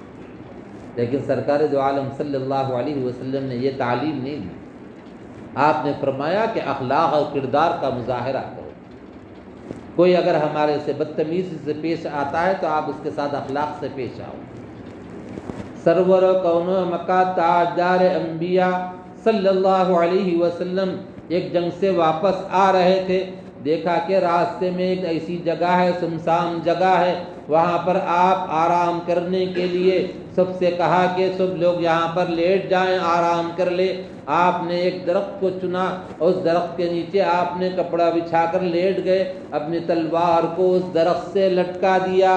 لیکن سرکار دو عالم صلی اللہ علیہ وسلم نے یہ تعلیم نہیں دی۔ آپ نے فرمایا کہ اخلاق اور کردار کا مظاہرہ کرو۔ کوئی اگر ہمارے سے بدتمیزی سے پیش آتا ہے تو آپ اس کے ساتھ اخلاق سے پیش آؤ۔ سرور کون و مکہ تاجدار انبیاء صلی اللہ علیہ وسلم ایک جنگ سے واپس آ رہے تھے، دیکھا کہ راستے میں ایک ایسی جگہ ہے، سنسان جگہ ہے، وہاں پر آپ آرام کرنے کے لیے سب سے کہا کہ سب لوگ یہاں پر لیٹ جائیں، آرام کر لے۔ آپ نے ایک درخت کو چنا، اس درخت کے نیچے آپ نے کپڑا بچھا کر لیٹ گئے، اپنی تلوار کو اس درخت سے لٹکا دیا،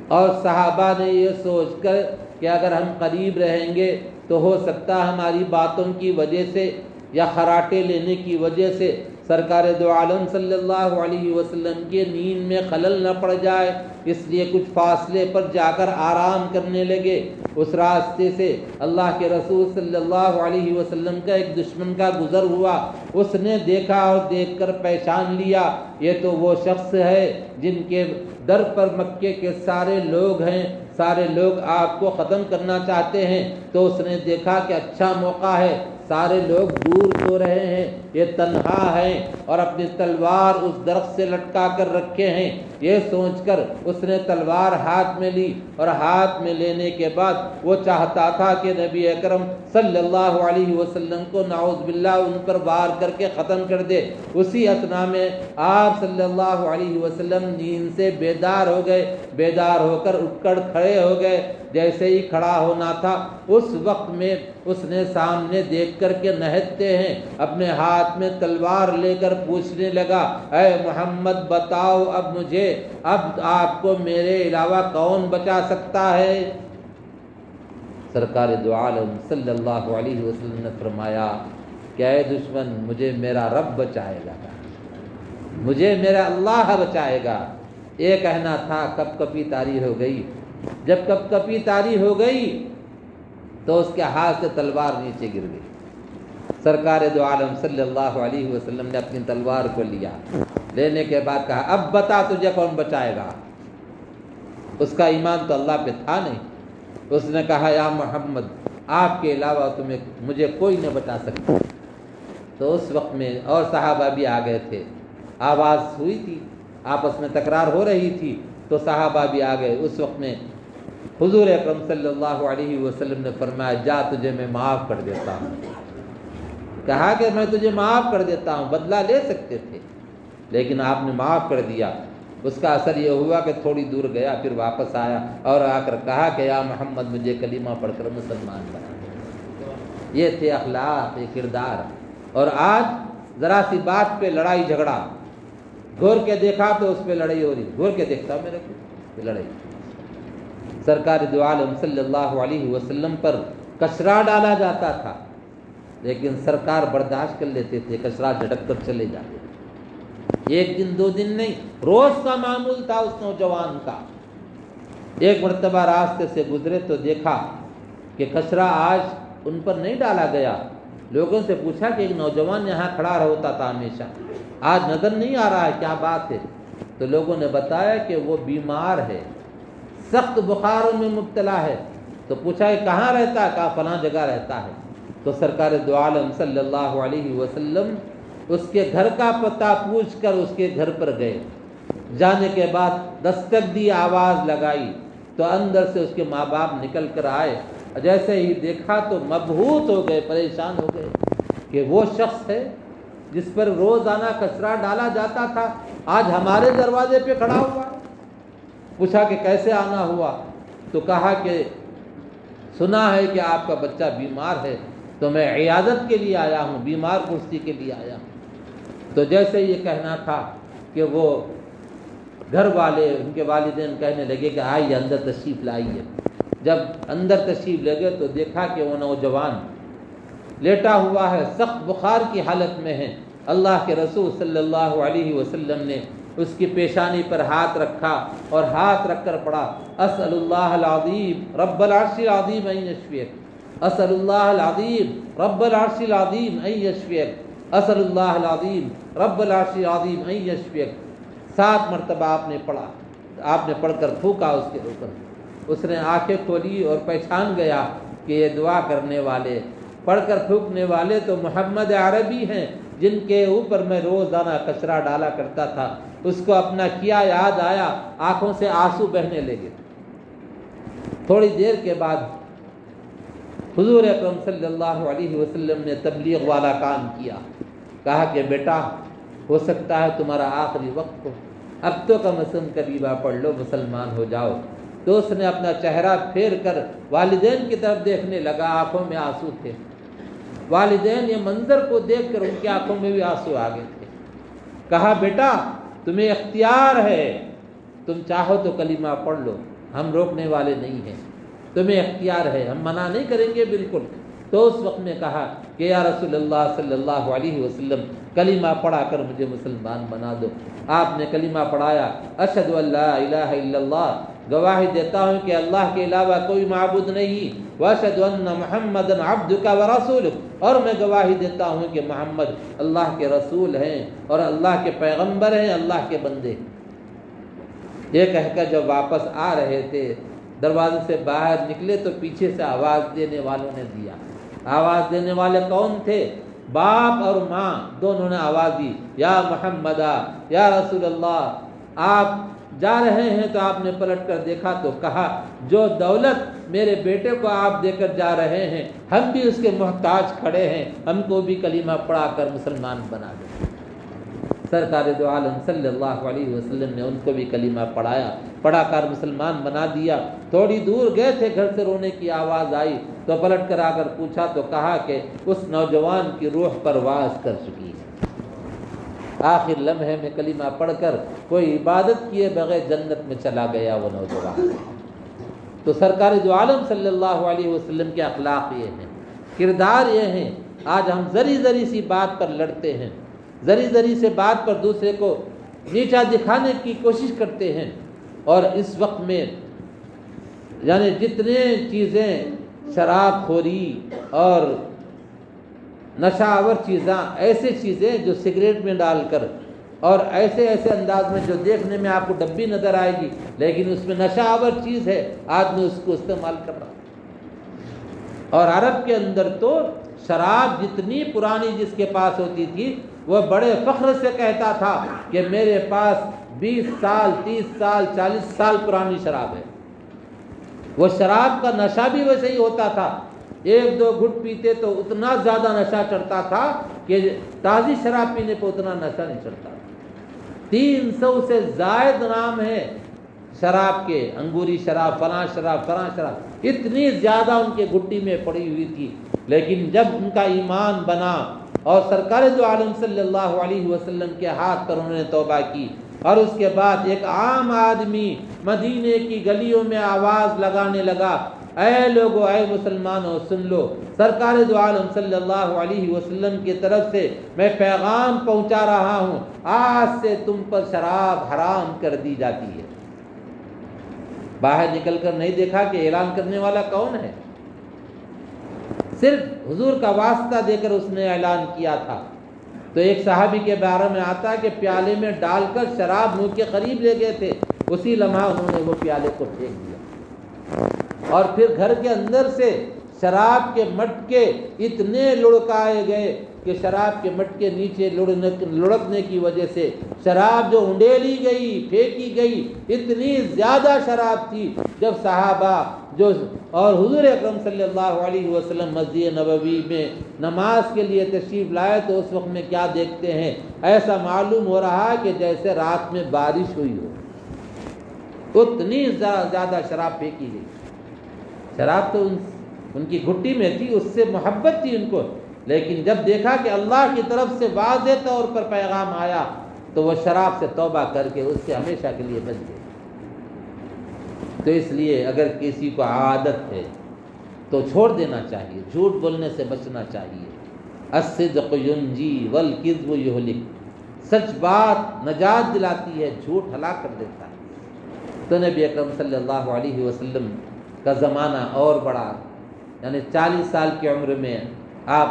اور صحابہ نے یہ سوچ کر کہ اگر ہم قریب رہیں گے تو ہو سکتا ہماری باتوں کی وجہ سے یا خراٹے لینے کی وجہ سے سرکار دو عالم صلی اللہ علیہ وسلم کے نیند میں خلل نہ پڑ جائے، اس لیے کچھ فاصلے پر جا کر آرام کرنے لگے۔ اس راستے سے اللہ کے رسول صلی اللہ علیہ وسلم کا ایک دشمن کا گزر ہوا، اس نے دیکھا اور دیکھ کر پہچان لیا یہ تو وہ شخص ہے جن کے در پر مکے کے سارے لوگ ہیں، سارے لوگ آپ کو ختم کرنا چاہتے ہیں۔ تو اس نے دیکھا کہ اچھا موقع ہے، سارے لوگ دور سو رہے ہیں، یہ تنہا ہیں اور اپنی تلوار اس درخت سے لٹکا کر رکھے ہیں۔ یہ سوچ کر اس نے تلوار ہاتھ میں لی، اور ہاتھ میں لینے کے بعد وہ چاہتا تھا کہ نبی اکرم صلی اللہ علیہ وسلم کو نعوذ باللہ ان پر وار کر کے ختم کر دے۔ اسی اثنا میں آپ صلی اللہ علیہ وسلم نیند سے بیدار ہو گئے، بیدار ہو کر اٹھ کر کھڑے ہو گئے۔ جیسے ہی کھڑا ہونا تھا اس وقت میں اس نے سامنے دیکھ کر کے نہتے ہیں اپنے ہاتھ میں تلوار لے کر پوچھنے لگا، اے محمد بتاؤ اب مجھے، اب آپ کو میرے علاوہ کون بچا سکتا ہے؟ سرکار دو عالم صلی اللہ علیہ وسلم نے فرمایا کہ اے دشمن، مجھے میرا رب بچائے گا، مجھے میرا اللہ بچائے گا۔ یہ کہنا تھا، کپ کپی طاری ہو گئی۔ جب کپ کپی طاری ہو گئی تو اس کے ہاتھ سے تلوار نیچے گر گئی۔ سرکار دو عالم صلی اللہ علیہ وسلم نے اپنی تلوار کو لیا، لینے کے بعد کہا اب بتا تجھے کون بچائے گا؟ اس کا ایمان تو اللہ پہ تھا نہیں۔ اس نے کہا یا محمد، آپ کے علاوہ مجھے کوئی نہ بچا سکتا۔ تو اس وقت میں اور صحابہ بھی آ گئے تھے، آواز ہوئی تھی، آپس میں تکرار ہو رہی تھی، تو صحابہ بھی آ گئے۔ اس وقت میں حضور اکرم صلی اللہ علیہ وسلم نے فرمایا جا تجھے میں معاف کر دیتا ہوں۔ کہا کہ میں تجھے معاف کر دیتا ہوں، بدلہ لے سکتے تھے لیکن آپ نے معاف کر دیا۔ اس کا اثر یہ ہوا کہ تھوڑی دور گیا، پھر واپس آیا اور آ کر کہا کہ یا محمد مجھے کلمہ پڑھ کر مسلمان بنا۔ یہ تھے اخلاق، یہ کردار۔ اور آج ذرا سی بات پہ لڑائی جھگڑا، گھور کے دیکھا تو اس پہ لڑائی ہو رہی، گھور کے دیکھتا میرے کو لڑائی۔ سرکار دو عالم صلی اللہ علیہ وسلم پر کچرا ڈالا جاتا تھا لیکن سرکار برداشت کر لیتے تھے، کچرا جھٹک کر چلے جاتے تھے۔ ایک دن دو دن نہیں، روز کا معمول تھا اس نوجوان کا۔ ایک مرتبہ راستے سے گزرے تو دیکھا کہ کچرا آج ان پر نہیں ڈالا گیا۔ لوگوں سے پوچھا کہ ایک نوجوان یہاں کھڑا ہوتا تھا ہمیشہ، آج نظر نہیں آ رہا ہے، کیا بات ہے؟ تو لوگوں نے بتایا کہ وہ بیمار ہے، سخت بخار میں مبتلا ہے۔ تو پوچھا کہ کہاں رہتا ہے؟ کہا فلاں جگہ رہتا ہے۔ تو سرکار دو عالم صلی اللہ علیہ وسلم اس کے گھر کا پتہ پوچھ کر اس کے گھر پر گئے۔ جانے کے بعد دستک دی، آواز لگائی تو اندر سے اس کے ماں باپ نکل کر آئے۔ جیسے ہی دیکھا تو مبہوت ہو گئے، پریشان ہو گئے کہ وہ شخص ہے جس پر روزانہ کچرا ڈالا جاتا تھا آج ہمارے دروازے پہ کھڑا ہوا۔ پوچھا کہ کیسے آنا ہوا؟ تو کہا کہ سنا ہے کہ آپ کا بچہ بیمار ہے تو میں عیادت کے لیے آیا ہوں، بیمار پرسی کے لیے آیا ہوں۔ تو جیسے یہ کہنا تھا کہ وہ گھر والے، ان کے والدین کہنے لگے کہ آئیے اندر تشریف لائیے۔ جب اندر تشریف لے گئے تو دیکھا کہ وہ نوجوان لیٹا ہوا ہے، سخت بخار کی حالت میں ہے، اللہ کے رسول صلی اللہ علیہ وسلم نے اس کی پیشانی پر ہاتھ رکھا اور ہاتھ رکھ کر پڑھا اسأل اللہ العظیم رب العرش العظیم ان یشفیک، اسأل اللہ العظیم رب العرش العظیم ان یشفیک، اسأل اللہ العظیم رب العرش العظیم ان یشفیک۔ 7 مرتبہ آپ نے پڑھا، آپ نے پڑھ کر پھونکا اس کے اوپر، اس نے آنکھیں کھولی اور پہچان گیا کہ یہ دعا کرنے والے، پڑھ کر پھونکنے والے تو محمد عربی ہیں جن کے اوپر میں روزانہ کچرا ڈالا کرتا تھا۔ اس کو اپنا کیا یاد آیا، آنکھوں سے آنسو بہنے لگے۔ تھوڑی دیر کے بعد حضور اکرم صلی اللہ علیہ وسلم نے تبلیغ والا کام کیا، کہا کہ بیٹا ہو سکتا ہے تمہارا آخری وقت ہو، اب تو کم از کم کلمہ پڑھ لو، مسلمان ہو جاؤ۔ تو اس نے اپنا چہرہ پھیر کر والدین کی طرف دیکھنے لگا، آنکھوں میں آنسو تھے۔ والدین یہ منظر کو دیکھ کر ان کی آنکھوں میں بھی آنسو آ گئے تھے۔ کہا بیٹا تمہیں اختیار ہے، تم چاہو تو کلمہ پڑھ لو، ہم روکنے والے نہیں ہیں، تمہیں اختیار ہے، ہم منع نہیں کریں گے بالکل۔ تو اس وقت میں کہا کہ یا رسول اللہ صلی اللہ علیہ وسلم کلمہ پڑھا کر مجھے مسلمان بنا دو۔ آپ نے کلمہ پڑھایا، اشہد ان لا الہ الا اللہ، گواہی دیتا ہوں کہ اللہ کے علاوہ کوئی معبود نہیں، واشہد ان محمدًا عبدک ورسولک، اور میں گواہی دیتا ہوں کہ محمد اللہ کے رسول ہیں اور اللہ کے پیغمبر ہیں، اللہ کے بندے۔ یہ کہہ کر جب واپس آ رہے تھے، دروازے سے باہر نکلے تو پیچھے سے آواز دینے والوں نے دیا۔ آواز دینے والے کون تھے؟ باپ اور ماں دونوں نے آواز دی، یا محمد یا رسول اللہ۔ آپ جا رہے ہیں تو آپ نے پلٹ کر دیکھا تو کہا جو دولت میرے بیٹے کو آپ دے کر جا رہے ہیں، ہم بھی اس کے محتاج کھڑے ہیں، ہم کو بھی کلمہ پڑھا کر مسلمان بنا دیں۔ سرکار دو عالم صلی اللہ علیہ وسلم نے ان کو بھی کلمہ پڑھا کر مسلمان بنا دیا۔ تھوڑی دور گئے تھے، گھر سے رونے کی آواز آئی تو پلٹ کر آ کر پوچھا تو کہا کہ اس نوجوان کی روح پرواز کر چکی ہے، آخر لمحے میں کلمہ پڑھ کر کوئی عبادت کیے بغیر جنت میں چلا گیا وہ نوجوان۔ تو سرکار دو عالم صلی اللہ علیہ وسلم کے اخلاق یہ ہیں، کردار یہ ہیں۔ آج ہم ذری سی بات پر لڑتے ہیں، ذری سے بات پر دوسرے کو نیچا دکھانے کی کوشش کرتے ہیں، اور اس وقت میں یعنی جتنے چیزیں شراب خوری اور نشہ آور چیزاں، ایسے چیزیں جو سگریٹ میں ڈال کر اور ایسے انداز میں جو دیکھنے میں آپ کو ڈبی نظر آئے گی لیکن اس میں نشہ آور چیز ہے، آدمی اس کو استعمال کر رہا۔ اور عرب کے اندر تو شراب جتنی پرانی جس کے پاس ہوتی تھی وہ بڑے فخر سے کہتا تھا کہ میرے پاس 20 سال 30 سال 40 سال پرانی شراب ہے۔ وہ شراب کا نشہ بھی ویسے ہی ہوتا تھا، 1-2 گھٹ پیتے تو اتنا زیادہ نشہ چڑھتا تھا کہ تازی شراب پینے پہ اتنا نشہ نہیں چڑھتا۔ 300 سے زائد نام ہے شراب کے، انگوری شراب، فلاں شراب، اتنی زیادہ ان کے گھٹی میں پڑی ہوئی تھی۔ لیکن جب ان کا ایمان بنا اور سرکار دو عالم صلی اللہ علیہ وسلم کے ہاتھ پر انہوں نے توبہ کی، اور اس کے بعد ایک عام آدمی مدینے کی گلیوں میں آواز لگانے لگا، اے لوگو، اے مسلمانوں سن لو، سرکار دو عالم صلی اللہ علیہ وسلم کی طرف سے میں پیغام پہنچا رہا ہوں، آج سے تم پر شراب حرام کر دی جاتی ہے۔ باہر نکل کر نہیں دیکھا کہ اعلان کرنے والا کون ہے، صرف حضور کا واسطہ دے کر اس نے اعلان کیا تھا۔ تو ایک صحابی کے بارے میں آتا ہے کہ پیالے میں ڈال کر شراب منہ کے قریب لے گئے تھے، اسی لمحہ انہوں نے وہ پیالے کو پھینک دیا، اور پھر گھر کے اندر سے شراب کے مٹکے اتنے لڑکائے گئے کہ شراب کے مٹکے نیچے لڑکنے کی وجہ سے شراب جو انڈیلی گئی، پھینکی گئی، اتنی زیادہ شراب تھی۔ جب صحابہ اور حضور اکرم صلی اللہ علیہ وسلم مسجد نبوی میں نماز کے لیے تشریف لائے تو اس وقت میں کیا دیکھتے ہیں، ایسا معلوم ہو رہا ہے کہ جیسے رات میں بارش ہوئی ہو، اتنی زیادہ شراب پھینکی گئی۔ شراب تو ان کی گھٹی میں تھی، اس سے محبت تھی ان کو، لیکن جب دیکھا کہ اللہ کی طرف سے واضح طور پر پیغام آیا تو وہ شراب سے توبہ کر کے اس سے ہمیشہ کے لیے بچ گئے۔ تو اس لیے اگر کسی کو عادت ہے تو چھوڑ دینا چاہیے، جھوٹ بولنے سے بچنا چاہیے۔ الصدق ینجی والکذب یہلک، سچ بات نجات دلاتی ہے، جھوٹ ہلاک کر دیتا ہے۔ تو نبی اکرم صلی اللہ علیہ وسلم کا زمانہ اور بڑا، یعنی 40 سال کی عمر میں آپ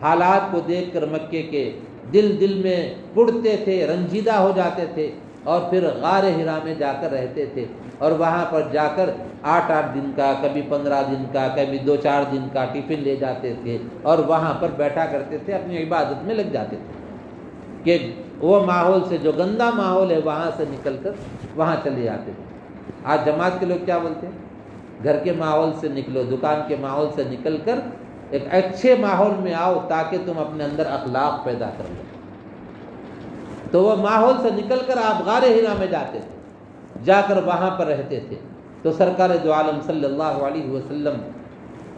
حالات کو دیکھ کر مکے کے دل میں پڑتے تھے، رنجیدہ ہو جاتے تھے، اور پھر غار حرا میں جا کر رہتے تھے، اور وہاں پر جا کر 8 دن کا، کبھی 15 دن کا، کبھی 2-4 دن کا ٹفن لے جاتے تھے، اور وہاں پر بیٹھا کرتے تھے، اپنی عبادت میں لگ جاتے تھے کہ وہ ماحول سے، جو گندا ماحول ہے وہاں سے نکل کر وہاں چلے جاتے تھے۔ آج جماعت کے لوگ کیا بولتے ہیں؟ گھر کے ماحول سے نکلو، دکان کے ماحول سے نکل کر ایک اچھے ماحول میں آؤ تاکہ تم اپنے اندر اخلاق پیدا کر لو۔ تو وہ ماحول سے نکل کر آپ غار حرا میں جاتے تھے، جا کر وہاں پر رہتے تھے۔ تو سرکار دو عالم صلی اللہ علیہ وسلم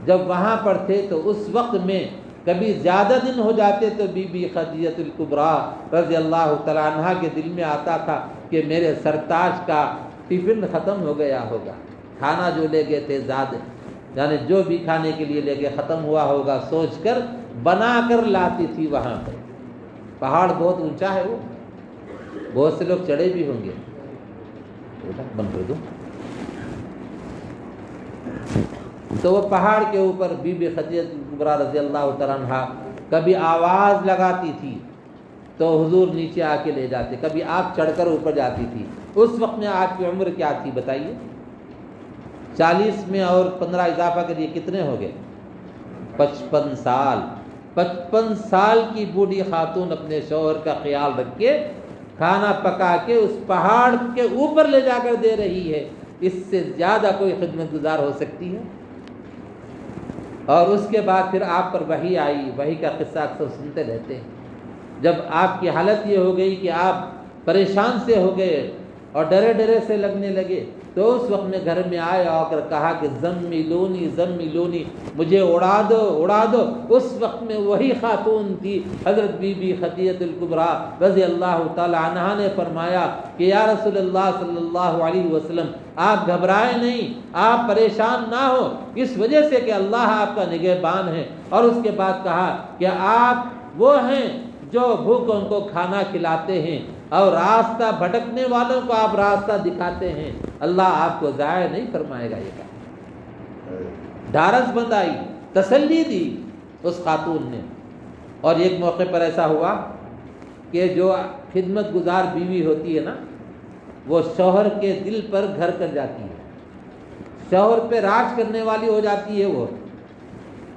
جب وہاں پر تھے تو اس وقت میں کبھی زیادہ دن ہو جاتے تو بی بی خدیجہ الکبریٰ رضی اللہ تعالیٰ عنہا کے دل میں آتا تھا کہ میرے سرتاج کا ٹفن ختم ہو گیا ہوگا، کھانا جو لے گئے تھے زیادہ، یعنی جو بھی کھانے کے لیے لے گئے ختم ہوا ہوگا، سوچ کر بنا کر لاتی تھی وہاں پر۔ پہاڑ بہت اونچا ہے، وہ بہت سے لوگ چڑھے بھی ہوں گے۔ بند کر دو۔ تو وہ پہاڑ کے اوپر بی بی خدیجہ الکبریٰ رضی اللہ تعالیٰ عنہا کبھی آواز لگاتی تھی تو حضور نیچے آ کے لے جاتے، کبھی آپ چڑھ کر اوپر جاتی تھی۔ اس وقت میں آپ کی عمر کیا تھی بتائیے؟ 40 میں اور 15 اضافہ کریے، کتنے ہو گئے؟ 55 سال۔ 55 سال کی بوڑھی خاتون اپنے شوہر کا خیال رکھ کے کھانا پکا کے اس پہاڑ کے اوپر لے جا کر دے رہی ہے، اس سے زیادہ کوئی خدمت گزار ہو سکتی ہے؟ اور اس کے بعد پھر آپ پر وحی آئی، وحی کا قصہ اکثر سنتے رہتے ہیں۔ جب آپ کی حالت یہ ہو گئی کہ آپ پریشان سے ہو گئے اور ڈرے سے لگنے لگے، تو اس وقت میں گھر میں آئے اور کہا کہ زملونی، مجھے اڑا دو۔ اس وقت میں وہی خاتون تھی حضرت بی بی خدیجہ الکبریٰ رضی اللہ تعالی عنہا نے فرمایا کہ یا رسول اللہ صلی اللہ علیہ وسلم، آپ گھبرائے نہیں، آپ پریشان نہ ہو، اس وجہ سے کہ اللہ آپ کا نگہبان ہے۔ اور اس کے بعد کہا کہ آپ وہ ہیں جو بھوکوں کو کھانا کھلاتے ہیں اور راستہ بھٹکنے والوں کو آپ راستہ دکھاتے ہیں، اللہ آپ کو ضائع نہیں فرمائے گا۔ یہ کہا، ڈھارس بندائی، تسلی دی اس خاتون نے۔ اور ایک موقع پر ایسا ہوا کہ جو خدمت گزار بیوی ہوتی ہے نا، وہ شوہر کے دل پر گھر کر جاتی ہے، شوہر پہ راج کرنے والی ہو جاتی ہے۔ وہ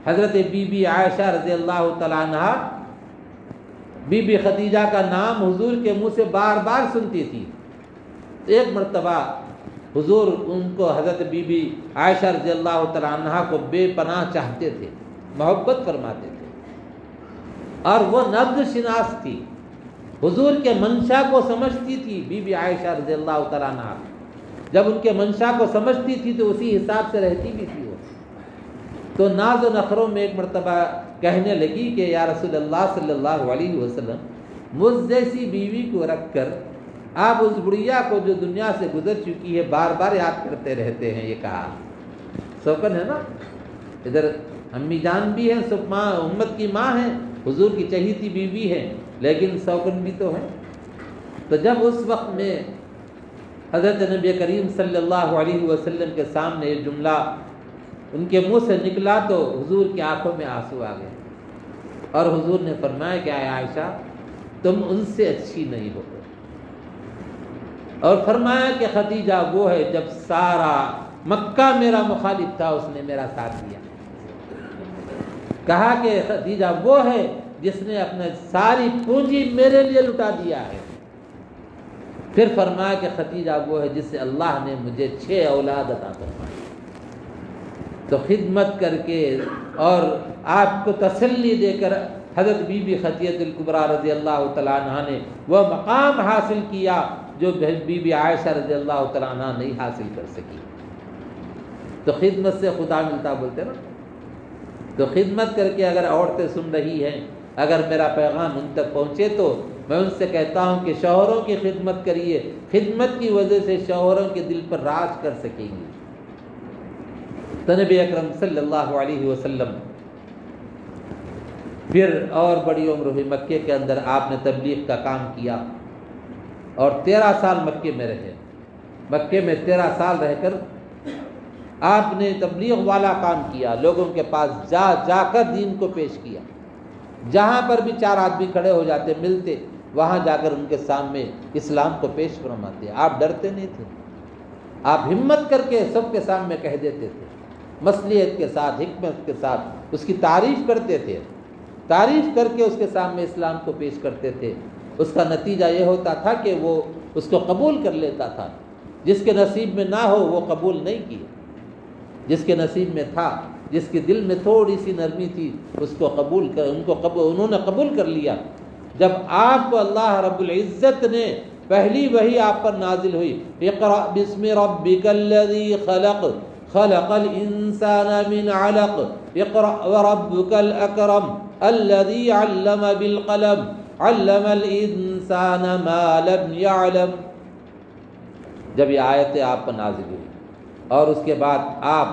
حضرت بی بی عائشہ رضی اللہ تعالیٰ عنہا بی بی خدیجہ کا نام حضور کے منہ سے بار بار سنتی تھی۔ ایک مرتبہ حضور ان کو، حضرت بی بی عائشہ رضی اللہ تعالیٰ عنہا کو بے پناہ چاہتے تھے، محبت فرماتے تھے، اور وہ نبض شناس تھی، حضور کے منشا کو سمجھتی تھی۔ بی بی عائشہ رضی اللہ تعالیٰ عنہا جب ان کے منشا کو سمجھتی تھی تو اسی حساب سے رہتی بھی تھی۔ وہ تو ناز و نخروں میں ایک مرتبہ کہنے لگی کہ یا رسول اللہ صلی اللہ علیہ وسلم، مجھ جیسی بیوی کو رکھ کر آپ اس بڑھیا کو جو دنیا سے گزر چکی ہے بار بار یاد کرتے رہتے ہیں۔ یہ کہا سوکن ہے نا، ادھر امی جان بھی ہیں، سب ماں، امت کی ماں ہیں، حضور کی چہیتی بیوی ہیں، لیکن سوکن بھی تو ہے۔ تو جب اس وقت میں حضرت نبی کریم صلی اللہ علیہ وسلم کے سامنے یہ جملہ ان کے منہ سے نکلا تو حضور کی آنکھوں میں آنسو آ گئے، اور حضور نے فرمایا کہ اے عائشہ، تم ان سے اچھی نہیں ہو، اور فرمایا کہ خدیجہ وہ ہے جب سارا مکہ میرا مخالف تھا اس نے میرا ساتھ دیا۔ کہا کہ خدیجہ وہ ہے جس نے اپنے ساری پونجی میرے لیے لٹا دیا ہے۔ پھر فرمایا کہ خدیجہ وہ ہے جس سے اللہ نے مجھے 6 اولاد عطا فرمائی۔ تو خدمت کر کے اور آپ کو تسلی دے کر حضرت بی بی خدیجہ الکبریٰ رضی اللہ تعالیٰ عنہا نے وہ مقام حاصل کیا جو بی بی عائشہ رضی اللہ تعالیٰ عنہا نہیں حاصل کر سکی۔ تو خدمت سے خدا ملتا بولتے نا۔ تو خدمت کر کے اگر عورتیں سن رہی ہیں، اگر میرا پیغام ان تک پہنچے تو میں ان سے کہتا ہوں کہ شوہروں کی خدمت کریے، خدمت کی وجہ سے شوہروں کے دل پر راج کر سکیں گی۔ تو نبی اکرم صلی اللہ علیہ وسلم پھر اور بڑی عمر ہوئی، مکے کے اندر آپ نے تبلیغ کا کام کیا اور 13 سال مکے میں رہے۔ مکے میں 13 سال رہ کر آپ نے تبلیغ والا کام کیا، لوگوں کے پاس جا جا کر دین کو پیش کیا۔ جہاں پر بھی 4 آدمی کھڑے ہو جاتے ملتے، وہاں جا کر ان کے سامنے اسلام کو پیش فرماتے۔ آپ ڈرتے نہیں تھے، آپ ہمت کر کے سب کے سامنے کہہ دیتے تھے، مصلحت کے ساتھ، حکمت کے ساتھ اس کی تعریف کرتے تھے، تعریف کر کے اس کے سامنے اسلام کو پیش کرتے تھے۔ اس کا نتیجہ یہ ہوتا تھا کہ وہ اس کو قبول کر لیتا تھا۔ جس کے نصیب میں نہ ہو وہ قبول نہیں کیا، جس کے نصیب میں تھا، جس کے دل میں تھوڑی سی نرمی تھی، اس کو قبول کر انہوں نے قبول کر لیا۔ جب آپ کو اللہ رب العزت نے پہلی وحی آپ پر نازل ہوئی، اقرأ بسم ربک الذی خلق خلق الانسان من علق اقرأ وربک الاکرم الذی علم بالقلم علم الانسان ما لم يعلم، جب یہ آیتیں آپ پر نازل ہوئی اور اس کے بعد آپ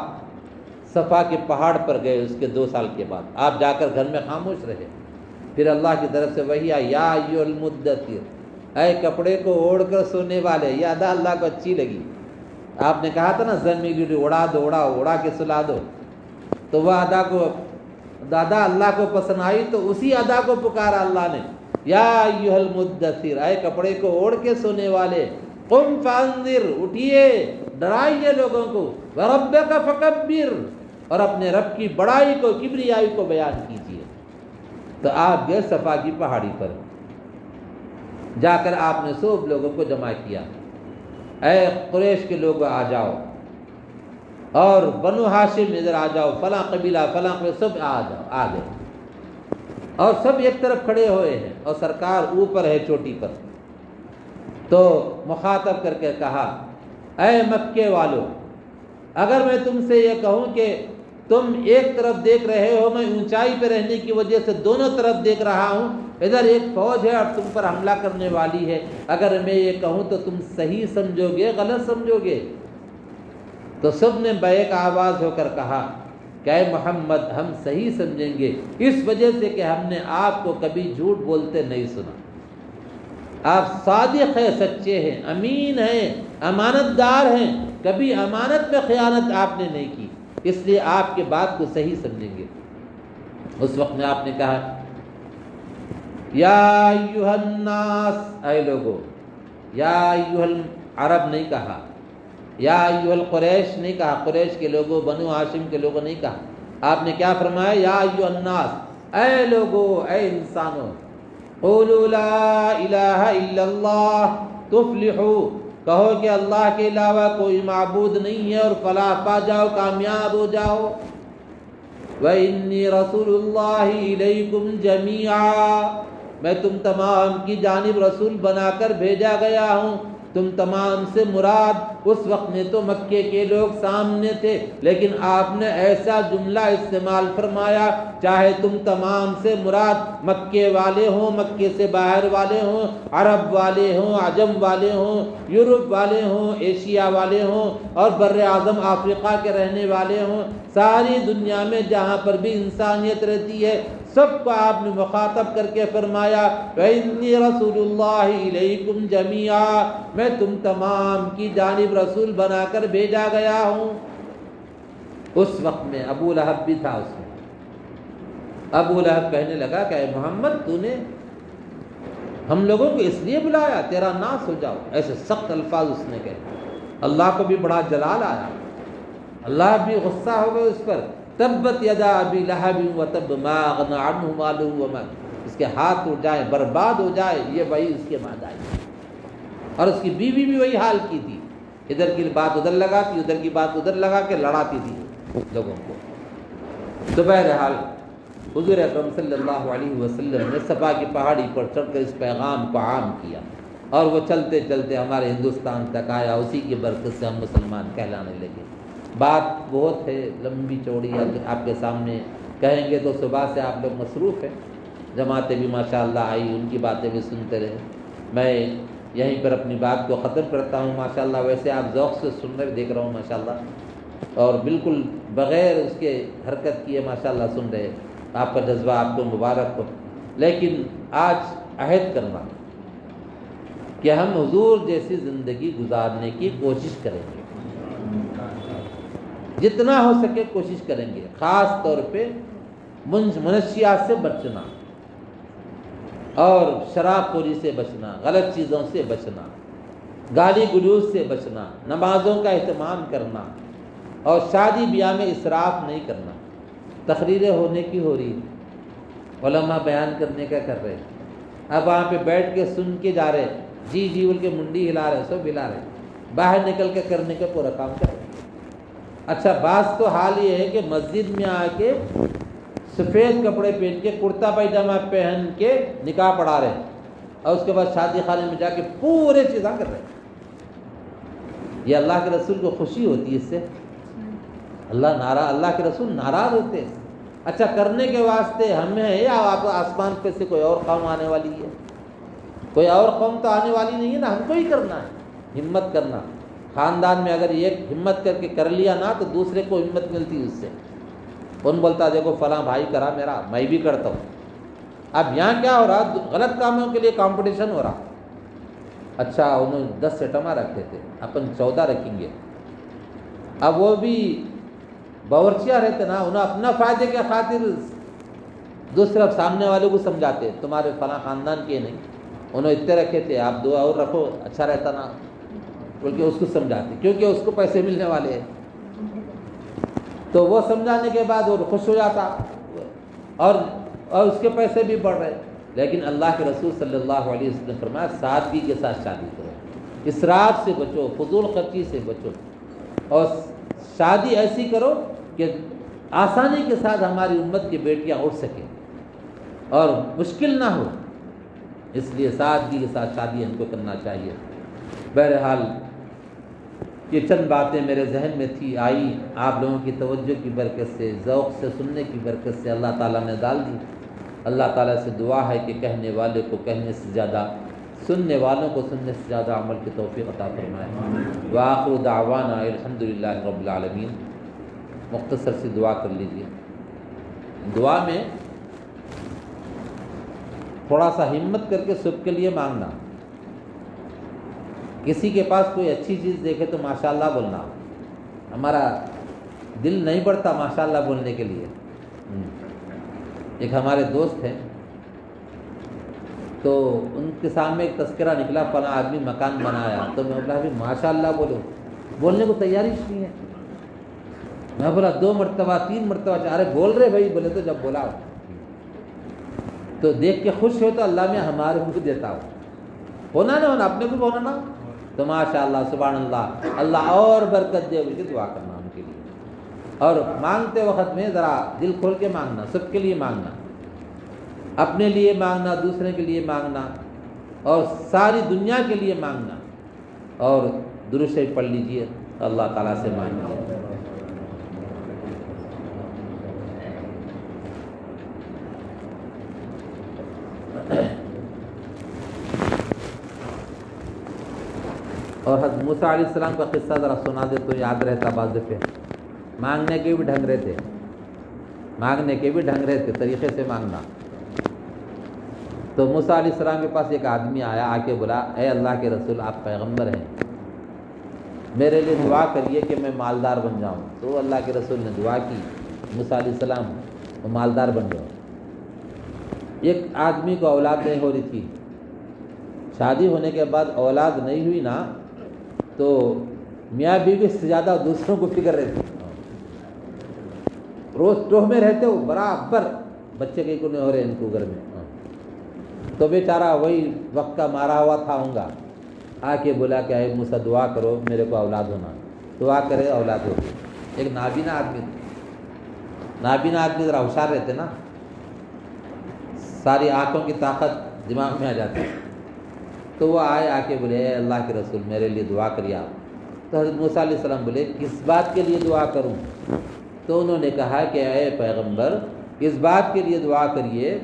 صفا کے پہاڑ پر گئے، اس کے 2 سال کے بعد آپ جا کر گھر میں خاموش رہے، پھر اللہ کی طرف سے وحی آئی، یا ایھا المدثر، اے کپڑے کو اوڑھ کر سونے والے۔ یہ ادا اللہ کو اچھی لگی۔ آپ نے کہا تھا نا زمین اڑا دو، اڑا کے سلا دو، تو وہ ادا کو دادا اللہ کو پسند آئی، تو اسی ادا کو پکارا اللہ نے، یا ایھا المدثر، اے کپڑے کو اوڑھ کے سونے والے، قم فانذر، اٹھیے ڈرائیے لوگوں کو، وربک فکبر، اور اپنے رب کی بڑائی کو، کبریائی کو بیان کیجیے۔ تو آپ گئے صفا کی پہاڑی پر، جا کر آپ نے سب لوگوں کو جمع کیا، اے قریش کے لوگ آ جاؤ، اور بنو ہاشم ادھر آ جاؤ، فلاں قبیلہ فلاں قبیلہ سب آ جاؤ، آ گئے، اور سب ایک طرف کھڑے ہوئے ہیں، اور سرکار اوپر ہے چوٹی پر۔ تو مخاطب کر کے کہا، اے مکے والو، اگر میں تم سے یہ کہوں کہ تم ایک طرف دیکھ رہے ہو، میں اونچائی پہ رہنے کی وجہ سے دونوں طرف دیکھ رہا ہوں، ادھر ایک فوج ہے اور تم پر حملہ کرنے والی ہے، اگر میں یہ کہوں تو تم صحیح سمجھو گے غلط سمجھو گے؟ تو سب نے بیک آواز ہو کر کہا کہ اے محمد، ہم صحیح سمجھیں گے، اس وجہ سے کہ ہم نے آپ کو کبھی جھوٹ بولتے نہیں سنا۔ آپ صادق ہیں، سچے ہیں، امین ہیں، امانت دار ہیں، کبھی امانت میں خیانت آپ نے نہیں کی، اس لیے آپ کے بات کو صحیح سمجھیں گے۔ اس وقت میں آپ نے کہا، یا ایھا الناس، اے لوگو، یا ایھا العرب نہیں کہا، یا ایھا القریش نہیں کہا، قریش کے لوگوں، بنو ہاشم کے لوگوں نہیں کہا، آپ نے کیا فرمایا، یا ایھا الناس، اے لوگو، اے انسانوں، قولوا لا الہ الا اللہ تفلحوا، کہو کہ اللہ کے علاوہ کوئی معبود نہیں ہے اور فلاح پا جاؤ، کامیاب ہو جاؤ۔ وَإِنِّي رَسُولُ اللَّهِ إِلَيْكُمْ جَمِيعًا، میں تم تمام کی جانب رسول بنا کر بھیجا گیا ہوں۔ تم تمام سے مراد اس وقت میں تو مکے کے لوگ سامنے تھے، لیکن آپ نے ایسا جملہ استعمال فرمایا، چاہے تم تمام سے مراد مکے والے ہوں، مکے سے باہر والے ہوں، عرب والے ہوں، عجم والے ہوں، یورپ والے ہوں، ایشیا والے ہوں، اور بر اعظم افریقہ کے رہنے والے ہوں، ساری دنیا میں جہاں پر بھی انسانیت رہتی ہے، سب کو آپ نے مخاطب کر کے فرمایا، وَإِنِّي رَسُولُ اللَّهِ إِلَيْكُمْ جَمِيعًا، میں تم تمام کی جانب رسول بنا کر بھیجا گیا ہوں۔ اس وقت میں ابو لہب بھی تھا، اس میں ابو لہب کہنے لگا کہ اے محمد، تو نے ہم لوگوں کو اس لیے بلایا تیرا ناس ہو جاؤ، ایسے سخت الفاظ اس نے کہے۔ اللہ کو بھی بڑا جلال آیا، اللہ بھی غصہ ہو گئے اس پر، تبت یدا ابی لہب وتب ما اغنی عنہ مالہ وما، اس کے ہاتھ اٹھ جائیں، برباد ہو جائے، یہ وہی اس کے بعد آئی۔ اور اس کی بیوی بھی وہی حال کی تھی، ادھر کی بات ادھر لگاتی، ادھر کی بات ادھر لگا کے لڑاتی تھی لوگوں کو۔ تو بہرحال حضور اکرم صلی اللہ علیہ وسلم نے صفا کی پہاڑی پر چڑھ کر اس پیغام کو عام کیا، اور وہ چلتے چلتے ہمارے ہندوستان تک آیا، اسی کی برکت سے ہم مسلمان کہلانے لگے۔ بات بہت ہے لمبی چوڑی، آپ کے سامنے کہیں گے تو صبح سے آپ لوگ مصروف ہیں، جماعتیں بھی ماشاءاللہ آئی، ان کی باتیں بھی سنتے رہے۔ میں یہیں پر اپنی بات کو ختم کرتا ہوں۔ ماشاءاللہ ویسے آپ ذوق سے سن رہے، دیکھ رہا ہوں ماشاءاللہ اور بالکل بغیر اس کے حرکت کیے ماشاءاللہ سن رہے، آپ کا جذبہ آپ کو مبارک ہو۔ لیکن آج عہد کرنا کہ ہم حضور جیسی زندگی گزارنے کی کوشش کریں گے، جتنا ہو سکے کوشش کریں گے، خاص طور پہ منشیات سے بچنا اور شراب خوری سے بچنا، غلط چیزوں سے بچنا، گالی گلوچ سے بچنا، نمازوں کا اہتمام کرنا، اور شادی بیاہ میں اسراف نہیں کرنا۔ تقریریں ہونے کی ہو رہی، علماء بیان کرنے کا کر رہے، اب وہاں پہ بیٹھ کے سن کے جا رہے، جی جی بول کے منڈی ہلا رہے، سب ہلا رہے، باہر نکل کے کرنے کا پورا کام کر رہے۔ اچھا بعض تو حال یہ ہے کہ مسجد میں آ کے سفید کپڑے پہن کے کرتا پائجامہ پہن کے نکاح پڑھا رہے ہیں، اور اس کے بعد شادی خانے میں جا کے پورے چیزاں کر رہے ہیں۔ یہ اللہ کے رسول کو خوشی ہوتی ہے اس سے؟ اللہ کے رسول ناراض ہوتے ہیں؟ اچھا کرنے کے واسطے ہمیں ہے یا آپ آسمان پہ سے کوئی اور قوم آنے والی ہے؟ کوئی اور قوم تو آنے والی نہیں ہے نا، ہم کو ہی کرنا ہے۔ ہمت کرنا، خاندان میں اگر ایک ہمت کر کے کر لیا نا تو دوسرے کو ہمت ملتی ہے اس سے، کون بولتا دیکھو فلاں بھائی کرا میرا، میں بھی کرتا ہوں۔ اب یہاں کیا ہو رہا، غلط کاموں کے لیے کمپٹیشن ہو رہا۔ اچھا انہوں 10 ایٹما رکھتے تھے، اپن 14 رکھیں گے۔ اب وہ بھی باورچیاں رہتے نا، انہیں اپنا فائدے کے خاطر دوسرے سامنے والوں کو سمجھاتے، تمہارے فلاں خاندان کے نہیں، انہوں اتنے رکھے تھے، آپ 2 اور رکھو اچھا رہتا نا، بلکہ اس کو سمجھاتے کیونکہ اس کو پیسے ملنے والے ہیں۔ تو وہ سمجھانے کے بعد وہ خوش ہو جاتا، اور اس کے پیسے بھی بڑھ رہے۔ لیکن اللہ کے رسول صلی اللہ علیہ وسلم نے فرمایا سادگی کے ساتھ شادی کرو، اسراف سے بچو، فضول خرچی سے بچو، اور شادی ایسی کرو کہ آسانی کے ساتھ ہماری امت کی بیٹیاں اٹھ سکیں اور مشکل نہ ہو، اس لیے سادگی کے ساتھ شادی ہم کو کرنا چاہیے۔ بہرحال یہ چند باتیں میرے ذہن میں تھی، آئی آپ لوگوں کی توجہ کی برکت سے، ذوق سے سننے کی برکت سے اللہ تعالیٰ نے ڈال دی۔ اللہ تعالیٰ سے دعا ہے کہ کہنے والے کو کہنے سے زیادہ، سننے والوں کو سننے سے زیادہ عمل کی توفیق عطا فرمائے۔ وآخر دعوانا الحمدللہ رب العالمین۔ مختصر سی دعا کر لیجیے۔ دعا میں تھوڑا سا ہمت کر کے سب کے لیے مانگنا، کسی کے پاس کوئی اچھی چیز دیکھے تو ماشاءاللہ بولنا، ہمارا دل نہیں بڑھتا ماشاءاللہ بولنے کے لیے۔ ایک ہمارے دوست ہیں تو ان کے سامنے ایک تذکرہ نکلا، فلاں آدمی مکان بنایا، تو میں بولا ابھی ماشاءاللہ بولو، بولنے کو تیاری نہیں ہے۔ میں بولا 2 مرتبہ 3 مرتبہ، ارے بول رہے بھائی، بولے تو جب بولا تو دیکھ کے خوش ہو تو اللہ میں ہمارے کو دیتا ہو، ہونا نہ ہونا اپنے کو ہونا نا، تو ماشاءاللہ سبحان اللہ، اللہ اور برکت دے بول کے دعا کرنا ان کے لیے۔ اور مانگتے وقت میں ذرا دل کھول کے مانگنا، سب کے لیے مانگنا، اپنے لیے مانگنا، دوسرے کے لیے مانگنا، اور ساری دنیا کے لیے مانگنا، اور درود شریف پڑھ لیجئے، اللہ تعالیٰ سے مانگیے۔ اور حضرت موسیٰ علیہ السلام کا قصہ ذرا سنا دے تو یاد رہتا بعض دفعہ۔ مانگنے کے بھی ڈھنگ رہے تھے، مانگنے کے بھی ڈھنگ رہے تھے، طریقے سے مانگنا۔ تو موسیٰ علیہ السلام کے پاس ایک آدمی آیا، آ کے بولا اے اللہ کے رسول آپ پیغمبر ہیں، میرے لیے دعا کریے کہ میں مالدار بن جاؤں۔ تو اللہ کے رسول نے دعا کی، موسیٰ علیہ السلام وہ مالدار بن گئے۔ ایک آدمی کو اولاد نہیں ہو رہی تھی، شادی ہونے کے بعد اولاد نہیں ہوئی نا تو میاں بیوی سے زیادہ دوسروں کو فکر رہتی، روز ٹوہ میں رہتے ہو برابر بچے کے کو نہیں ہو رہے ان کو گھر میں، تو بیچارہ وہی وقت کا مارا ہوا تھا ہوں گا، آ کے بولا کہ اے موسیٰ دعا کرو میرے کو اولاد ہونا، دعا کرے اولاد ہو گئی۔ ایک نابینا آدمی تھا، نابینا آدمی ذرا ہوشیار رہتے نا، ساری آنکھوں کی طاقت دماغ میں آ جاتی، تو وہ آئے آ کے بولے اے اللہ کے رسول میرے لیے دعا کریے آپ۔ تو حضرت موسیٰ علیہ السلام بولے کس بات کے لیے دعا کروں؟ تو انہوں نے کہا کہ اے پیغمبر اس بات کے لیے دعا کریے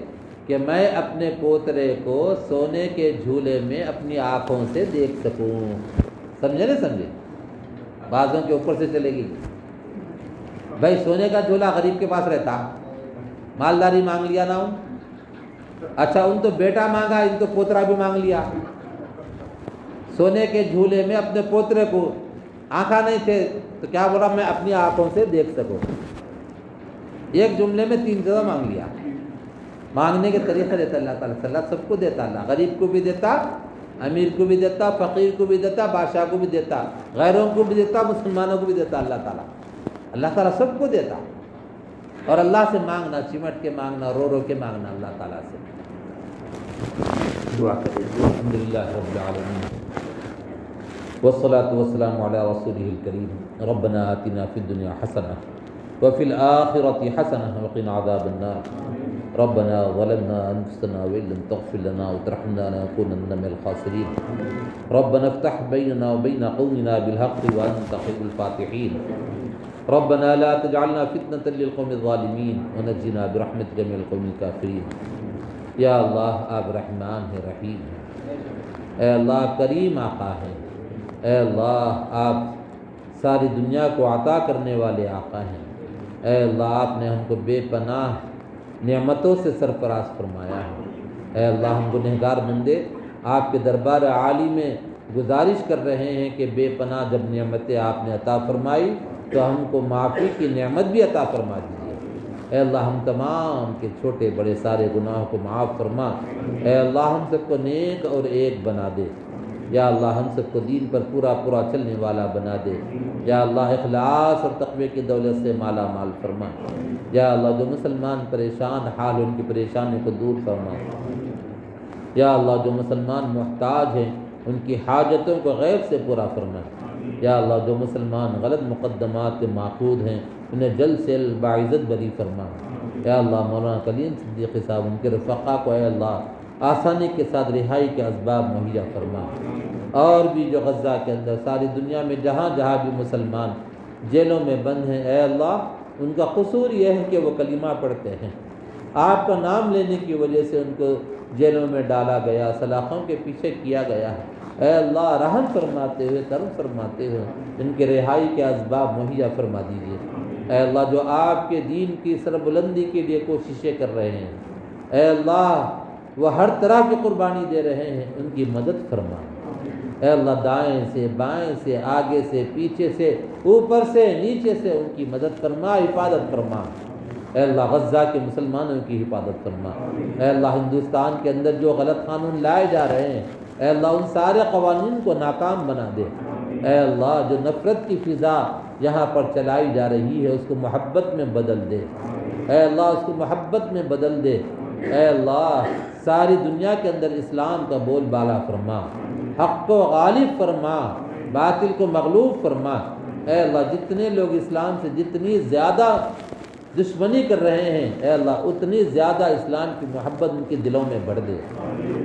کہ میں اپنے پوترے کو سونے کے جھولے میں اپنی آنکھوں سے دیکھ سکوں۔ سمجھے نہیں سمجھے؟ بعضوں کے اوپر سے چلے گی، بھائی سونے کا جھولا غریب کے پاس رہتا، مالداری مانگ لیا نا ان، اچھا ان تو بیٹا مانگا، ان تو پوترا بھی مانگ لیا۔ سونے کے جھولے میں اپنے پوترے کو آنکھیں نہیں تھے تو کیا بولا میں اپنی آنکھوں سے دیکھ سکوں، ایک جملے میں 3 جگہ مانگ لیا۔ مانگنے کے طریقے دیتا اللہ تعالیٰ، اللہ سب کو دیتا، اللہ غریب کو بھی دیتا، امیر کو بھی دیتا، فقیر کو بھی دیتا، بادشاہ کو بھی دیتا، غیروں کو بھی دیتا، مسلمانوں کو بھی دیتا اللہ تعالیٰ۔ اللہ تعالیٰ سب کو دیتا، اور اللہ سے مانگنا، چمٹ کے مانگنا، رو رو کے مانگنا اللہ تعالیٰ سے۔ دعا کریں۔ الحمدللہ رب العالمین والصلاة والسلام علی رسولہ الکریم۔ ربنا آتنا فی الدنیا حسنہ وفی الآخرۃ حسنہ وقنا عذاب النار۔ ربنا ظلمنا انفسنا وان لم تغفر لنا وترحمنا لنكونن من الخاسرین۔ ربنا افتح بیننا وبین قومنا بالحق وانت خیر الفاتحین۔ ربنا لا تجعلنا فتنة للقوم الظالمین ونجنا برحمتک من القوم الکافرین۔ یا اللہ آپ رحمان ہیں، رحیم ہیں، اے اللہ کریم آقا ہیں، اے اللہ آپ ساری دنیا کو عطا کرنے والے آقا ہیں، اے اللہ آپ نے ہم کو بے پناہ نعمتوں سے سرفراز فرمایا ہے۔ اے اللہ ہم گنہگار بندے آپ کے دربار عالی میں گزارش کر رہے ہیں کہ بے پناہ جب نعمتیں آپ نے عطا فرمائی تو ہم کو معافی کی نعمت بھی عطا فرما دیجیے۔ اے اللہ ہم تمام کے چھوٹے بڑے سارے گناہوں کو معاف فرما۔ اے اللہ ہم سب کو نیک اور ایک بنا دے۔ یا اللہ ہم سب کو دین پر پورا پورا چلنے والا بنا دے۔ یا اللہ اخلاص اور تقوی کی دولت سے مالا مال فرما۔ یا اللہ جو مسلمان پریشان حال ان کی پریشانی کو دور فرما۔ یا اللہ جو مسلمان محتاج ہیں ان کی حاجتوں کو غیب سے پورا فرما۔ یا اللہ جو مسلمان غلط مقدمات کے ماخوذ ہیں انہیں جلد سے جلد باعزت بری فرما۔ یا اللہ مولانا کلیم صدیقی صاحب ان کے رفقا کو اے اللہ آسانی کے ساتھ رہائی کے اسباب مہیا فرما۔ اور بھی جو غزہ کے اندر ساری دنیا میں جہاں جہاں بھی مسلمان جیلوں میں بند ہیں، اے اللہ ان کا قصور یہ ہے کہ وہ کلمہ پڑھتے ہیں، آپ کا نام لینے کی وجہ سے ان کو جیلوں میں ڈالا گیا، سلاخوں کے پیچھے کیا گیا ہے۔ اے اللہ رحم فرماتے ہوئے کرم فرماتے ہوئے ان کے رہائی کے اسباب مہیا فرما دیجیے۔ اے اللہ جو آپ کے دین کی سربلندی کے لیے کوششیں کر رہے ہیں، اے اللہ وہ ہر طرح کی قربانی دے رہے ہیں، ان کی مدد فرما۔ اے اللہ دائیں سے بائیں سے آگے سے پیچھے سے اوپر سے نیچے سے ان کی مدد فرما، حفاظت فرما۔ اے اللہ غزہ کے مسلمانوں کی حفاظت فرما۔ اے اللہ ہندوستان کے اندر جو غلط قانون لائے جا رہے ہیں، اے اللہ ان سارے قوانین کو ناکام بنا دے۔ اے اللہ جو نفرت کی فضا یہاں پر چلائی جا رہی ہے اس کو محبت میں بدل دے۔ اے اللہ اس کو محبت میں بدل دے۔ اے اللہ ساری دنیا کے اندر اسلام کا بول بالا فرما، حق کو غالب فرما، باطل کو مغلوب فرما۔ اے اللہ جتنے لوگ اسلام سے جتنی زیادہ دشمنی کر رہے ہیں، اے اللہ اتنی زیادہ اسلام کی محبت ان کے دلوں میں بڑھ دے۔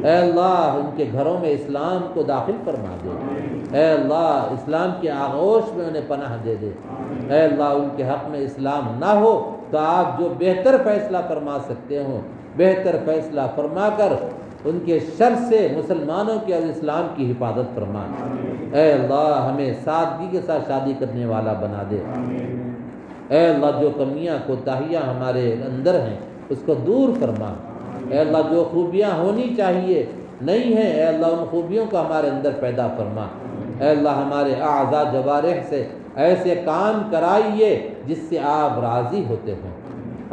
اے اللہ ان کے گھروں میں اسلام کو داخل فرما دے۔ اے اللہ اسلام کے آغوش میں انہیں پناہ دے دے۔ اے اللہ ان کے حق میں اسلام نہ ہو تو آپ جو بہتر فیصلہ فرما سکتے ہو بہتر فیصلہ فرما کر ان کے شر سے مسلمانوں کے اور اسلام کی حفاظت فرما۔ اے اللہ ہمیں سادگی کے ساتھ شادی کرنے والا بنا دے۔ اے اللہ جو کمیاں کوتاہیاں ہمارے اندر ہیں اس کو دور فرما۔ اے اللہ جو خوبیاں ہونی چاہیے نہیں ہیں، اے اللہ ان خوبیوں کو ہمارے اندر پیدا فرما۔ اے اللہ ہمارے اعضاء جوارح سے ایسے کام کرائیے جس سے آپ راضی ہوتے ہوں۔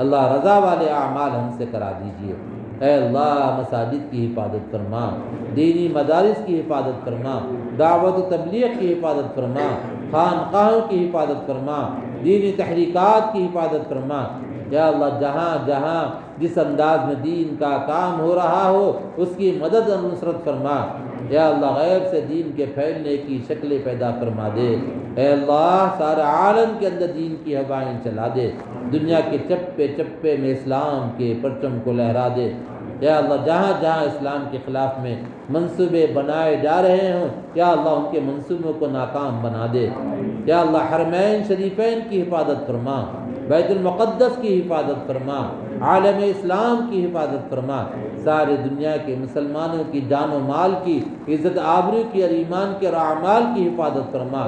اللہ رضا والے اعمال ہم سے کرا دیجیے۔ اے اللہ مساجد کی حفاظت فرما، دینی مدارس کی حفاظت فرما، دعوت و تبلیغ کی حفاظت فرما، خانقاہوں کی حفاظت فرما، دینی تحریکات کی حفاظت فرما۔ یا اللہ جہاں جہاں جس انداز میں دین کا کام ہو رہا ہو اس کی مدد اور نصرت فرما۔ یا اللہ غیب سے دین کے پھیلنے کی شکلیں پیدا فرما دے۔ اے اللہ سارے عالم کے اندر دین کی ہوائیں چلا دے، دنیا کے چپے چپے میں اسلام کے پرچم کو لہرا دے۔ یا اللہ جہاں جہاں اسلام کے خلاف میں منصوبے بنائے جا رہے ہوں، یا اللہ ان کے منصوبوں کو ناکام بنا دے۔ یا اللہ حرمین شریفین کی حفاظت فرما۔ بیت المقدس کی حفاظت فرما، عالم اسلام کی حفاظت فرما، سارے دنیا کے مسلمانوں کی جان و مال کی، عزت آبرو کی اور ایمان کے اور اعمال کی حفاظت فرما۔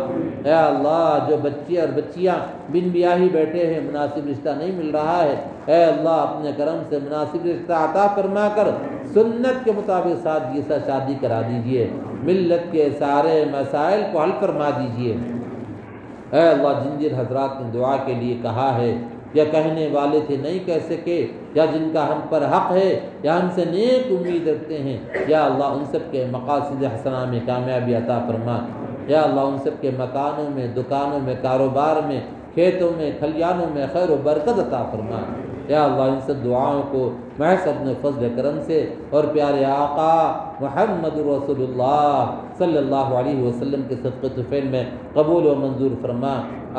اے اللہ جو بچے اور بچیاں بن بیاہی بیٹھے ہیں، مناسب رشتہ نہیں مل رہا ہے، اے اللہ اپنے کرم سے مناسب رشتہ عطا فرما کر سنت کے مطابق سادگی سے شادی کرا دیجئے، ملت کے سارے مسائل کو حل فرما دیجئے۔ اے اللہ جن جن حضرات نے دعا کے لیے کہا ہے یا کہنے والے تھے نہیں کہہ سکے، یا جن کا ہم پر حق ہے یا ہم سے نیک امید رکھتے ہیں، یا اللہ ان سب کے مقاصد حسنہ میں کامیابی عطا فرما۔ یا اللہ ان سب کے مکانوں میں، دکانوں میں، کاروبار میں، کھیتوں میں، کھلیانوں میں خیر و برکت عطا فرما۔ یا اللہ ان سب دعاؤں کو محض اپنے فضل کرم سے اور پیارے آقا محمد رسول اللہ صلی اللہ علیہ وسلم کے صدقہ طفیل میں قبول و منظور فرما،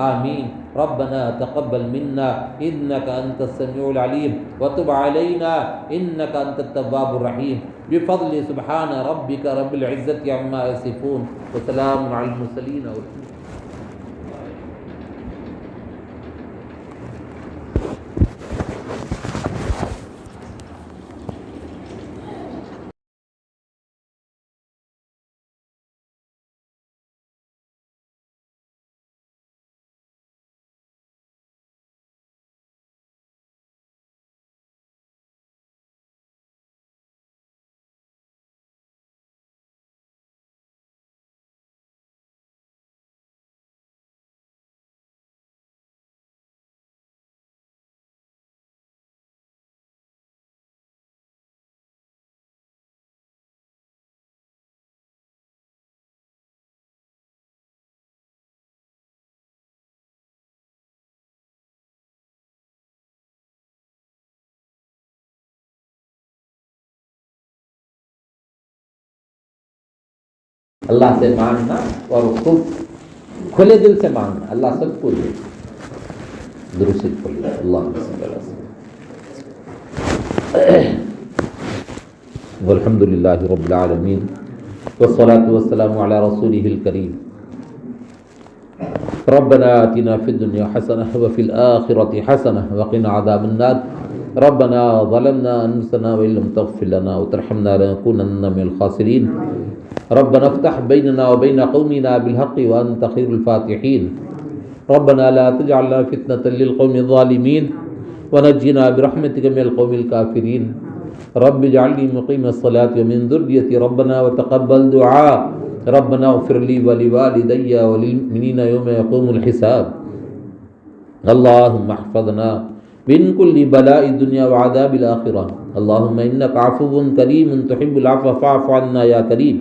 آمین۔ ربنا تقبل منا انك انت السميع العليم وتب علينا انك انت التواب الرحيم بفضل سبحان ربك رب العزة عما يصفون وسلام على المرسلين والحمد اللہ سے مانگنا اور خوب کھلے دل سے مانگنا، اللہ سب کو دے۔ درود پڑھیے، اللہم صلی اللہ علیہ وسلم۔ والحمد للہ رب العالمین والصلاة والسلام علی رسولہ الکریم۔ ربنا آتنا فی الدنیا حسنہ وفی الآخرۃ حسنہ وقنا عذاب النار۔ ربنا ظلمنا انفسنا وان لم تغفر لنا وترحمنا لنكونن من الخاسرین۔ ربنا افتح بيننا وبين قومنا بالحق وأنت خير الفاتحين۔ ربنا لا تجعلنا فتنة للقوم الظالمين ونجنا برحمتك من القوم الكافرين۔ رب اجعلني مقيم الصلاة ومن ذريتي ربنا وتقبل دعاء۔ ربنا اغفر لي ولوالدي وللمؤمنين يوم يقوم الحساب۔ اللهم احفظنا من كل بلاء الدنيا وعذاب الآخرة۔ اللهم إنك عفو كريم تحب العفو فاعف عنا يا كريم۔